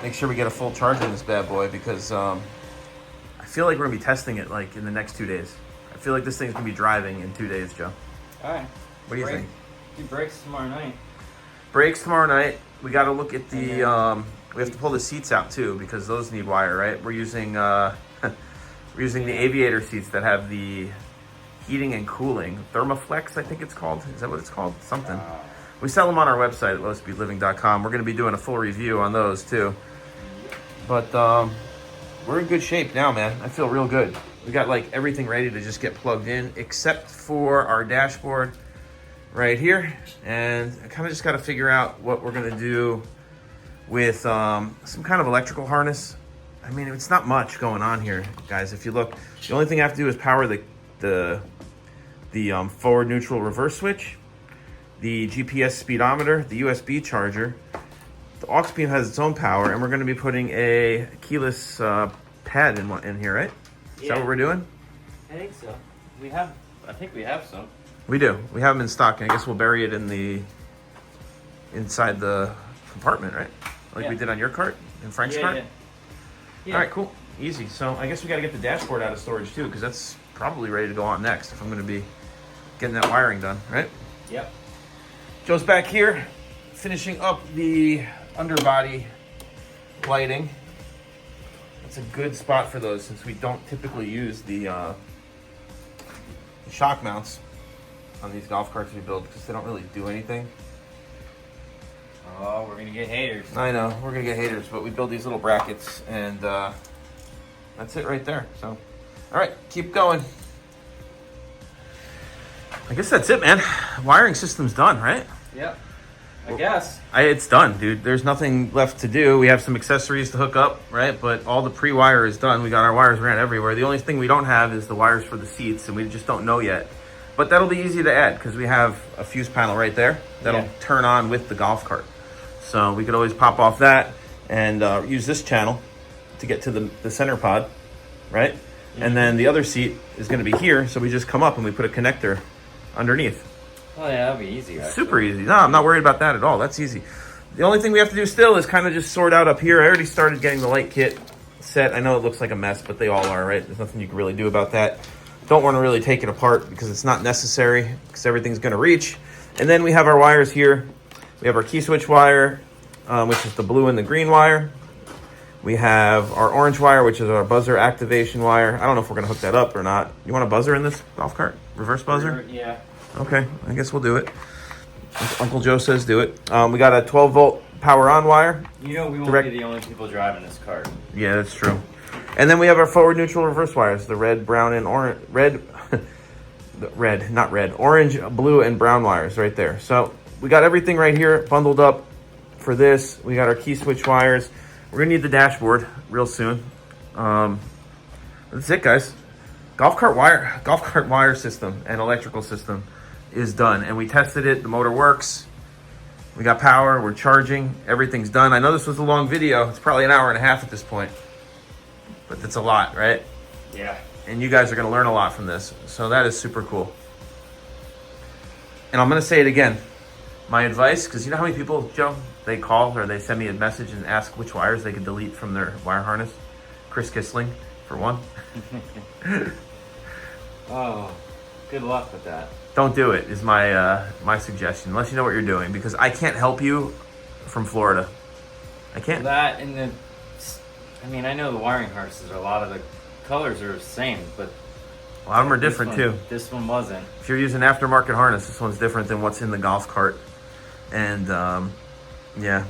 Make sure we get a full charge on this bad boy, because I feel like we're gonna be testing it like in the next 2 days. I feel like this thing's gonna be driving in 2 days, Joe. All right. What do you think? Do brakes tomorrow night. Brakes tomorrow night. We got to look at the. We have to pull the seats out too, because those need wire, right? We're using we're using the aviator seats that have the heating and cooling. Thermoflex, I think it's called. Is that what it's called? Something. We sell them on our website at lowspeedliving.com. We're going to be doing a full review on those too. But we're in good shape now, man. I feel real good. We got like everything ready to just get plugged in, except for our dashboard right here. And I kind of just got to figure out what we're going to do with some kind of electrical harness. I mean, it's not much going on here, guys. If you look, the only thing I have to do is power the forward, neutral, reverse switch, the GPS speedometer, the USB charger. The aux beam has its own power, and we're going to be putting a keyless pad in here, right? Is that what we're doing? I think so. I think we have some. We do. We have them in stock, and I guess we'll bury it inside the compartment, right? Like we did on your cart, in Frank's cart? Yeah. All right, cool. Easy. So I guess we got to get the dashboard out of storage too, because that's probably ready to go on next if I'm going to be getting that wiring done, right? Yep. Joe's back here finishing up the underbody lighting. It's a good spot for those, since we don't typically use the shock mounts on these golf carts we build, because they don't really do anything. Oh, we're gonna get haters. I know, we're gonna get haters, but we build these little brackets, and that's it right there. So, all right, keep going. I guess that's it, man. Wiring system's done, right? Yep. I guess. It's done, dude. There's nothing left to do. We have some accessories to hook up, right? But all the pre-wire is done. We got our wires ran everywhere. The only thing we don't have is the wires for the seats, and we just don't know yet. But that'll be easy to add, because we have a fuse panel right there that'll turn on with the golf cart. So we could always pop off that and use this channel to get to the center pod, right? Mm-hmm. And then the other seat is going to be here, so we just come up and we put a connector underneath. Oh yeah, that'll be easy. Actually. Super easy. No, I'm not worried about that at all. That's easy. The only thing we have to do still is kind of just sort out up here. I already started getting the light kit set. I know it looks like a mess, but they all are, right? There's nothing you can really do about that. Don't want to really take it apart because it's not necessary, because everything's going to reach. And then we have our wires here. We have our key switch wire, which is the blue and the green wire. We have our orange wire, which is our buzzer activation wire. I don't know if we're going to hook that up or not. You want a buzzer in this golf cart? Reverse buzzer? Yeah. Okay, I guess we'll do it. Uncle Joe says do it. We got a 12-volt power on wire. You know we won't be the only people driving this cart. Yeah, that's true. And then we have our forward, neutral, reverse wires. The red, brown, and orange. Orange, blue, and brown wires right there. So we got everything right here bundled up for this. We got our key switch wires. We're going to need the dashboard real soon. That's it, guys. Golf cart wire system and electrical system is done, and we tested it. The motor works. We got power. We're charging. Everything's done. I know this was a long video. It's probably an hour and a half at this point, but it's a lot, right? Yeah. And you guys are going to learn a lot from this, so that is super cool. And I'm going to say it again. My advice, because you know how many people, Joe, they call or they send me a message and ask which wires they could delete from their wire harness? Chris Kissling, for one. Oh, good luck with that. Don't do it, is my suggestion, unless you know what you're doing, because I can't help you from Florida. I can't. That and the, I mean, I know the wiring harnesses, a lot of the colors are the same, but a lot of them are different too. This one wasn't. If you're using aftermarket harness, this one's different than what's in the golf cart. And yeah,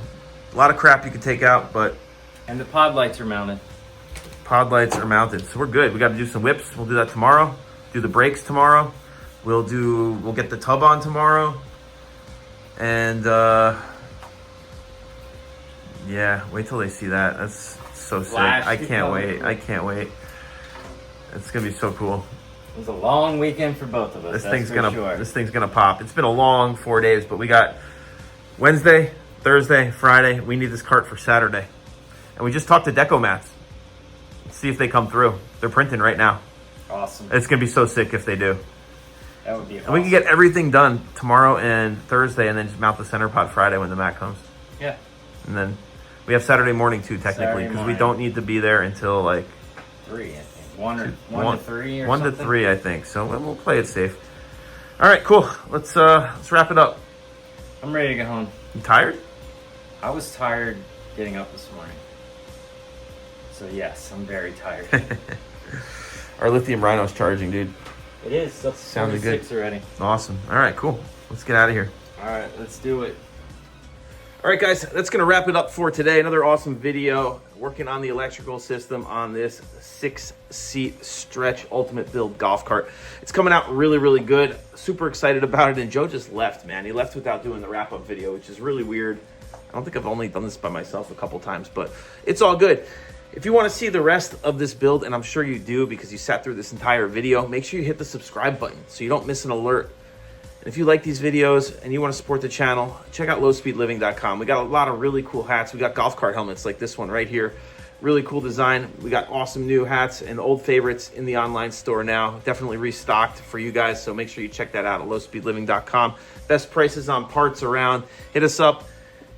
a lot of crap you could take out, but. And the pod lights are mounted. Pod lights are mounted, so we're good. We got to do some whips. We'll do that tomorrow. Do the brakes tomorrow. We'll get the tub on tomorrow. And yeah, wait till they see that. That's so sick. Flash I can't wait. cool. I can't wait. It's gonna be so cool. It was a long weekend for both of us. This that's thing's for gonna sure. this thing's gonna pop. It's been a long 4 days, but we got Wednesday, Thursday, Friday. We need this cart for Saturday. And we just talked to Deco Mats. Let's see if they come through. They're printing right now. Awesome. It's gonna be so sick if they do. That would be awesome. And we can get everything done tomorrow and Thursday, and then just mount the center pod Friday when the mat comes. Yeah. And then we have Saturday morning too, technically, Saturday because we morning. don't need to be there until like 3, I think. One to 3 or 1 something. to 3, I think. So we'll play it safe. All right, cool. Let's wrap it up. I'm ready to go home. You tired? I was tired getting up this morning. So yes, I'm very tired. Our lithium rhino's charging, dude. It is. That's Sounded good. 46 already. Awesome. All right, cool. Let's get out of here. All right, let's do it. All right, guys, that's going to wrap it up for today. Another awesome video working on the electrical system on this 6-seat stretch ultimate build golf cart. It's coming out really, really good. Super excited about it. And Joe just left, man. He left without doing the wrap-up video, which is really weird. I don't think I've only done this by myself a couple times, but it's all good. If you want to see the rest of this build, and I'm sure you do because you sat through this entire video, make sure you hit the subscribe button so you don't miss an alert. And if you like these videos and you want to support the channel, check out lowspeedliving.com. We got a lot of really cool hats. We got golf cart helmets like this one right here. Really cool design. We got awesome new hats and old favorites in the online store now. Definitely restocked for you guys, so make sure you check that out at lowspeedliving.com. Best prices on parts around. Hit us up.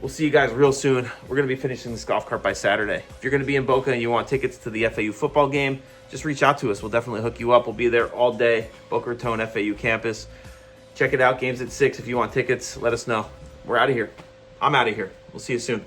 We'll see you guys real soon. We're going to be finishing this golf cart by Saturday. If you're going to be in Boca and you want tickets to the FAU football game, just reach out to us. We'll definitely hook you up. We'll be there all day, Boca Raton FAU campus. Check it out. Games at 6. If you want tickets, let us know. We're out of here. I'm out of here. We'll see you soon.